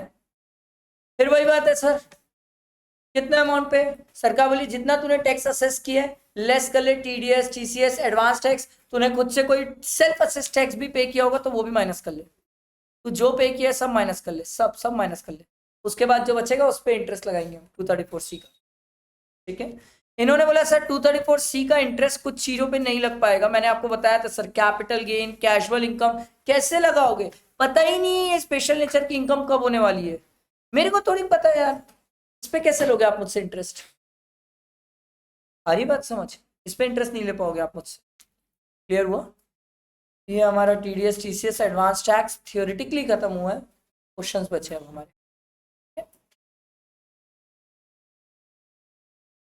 फिर वही बात है सर, कितने अमाउंट पे? सरकार बोली जितना तूने टैक्स असेस किया है लेस कर ले, टीडीएस टीसीएस एडवांस टैक्स, तूने खुद से कोई सेल्फ असेस टैक्स भी पे किया होगा तो वो भी माइनस कर ले, तू जो पे किया है सब माइनस कर ले, सब माइनस कर ले। उसके बाद जो बचेगा उस पर इंटरेस्ट लगाएंगे हम 234C का। ठीक है, इन्होंने बोला सर 234C का इंटरेस्ट कुछ चीजों पे नहीं लग पाएगा। मैंने आपको बताया था sir, capital gain casual income कैसे लगाओगे? पता ही नहीं है स्पेशल नेचर की इनकम कब होने वाली है, मेरे को थोड़ी पता है यार। इस पे कैसे लोगे आप मुझसे इंटरेस्ट? आ रही बात समझ? इस पे इंटरेस्ट नहीं ले पाओगे आप मुझसे। क्लियर हुआ? ये हमारा TDS TCS advance tax theoretically खत्म हुआ है, क्वेश्चंस बचे अब हमारे।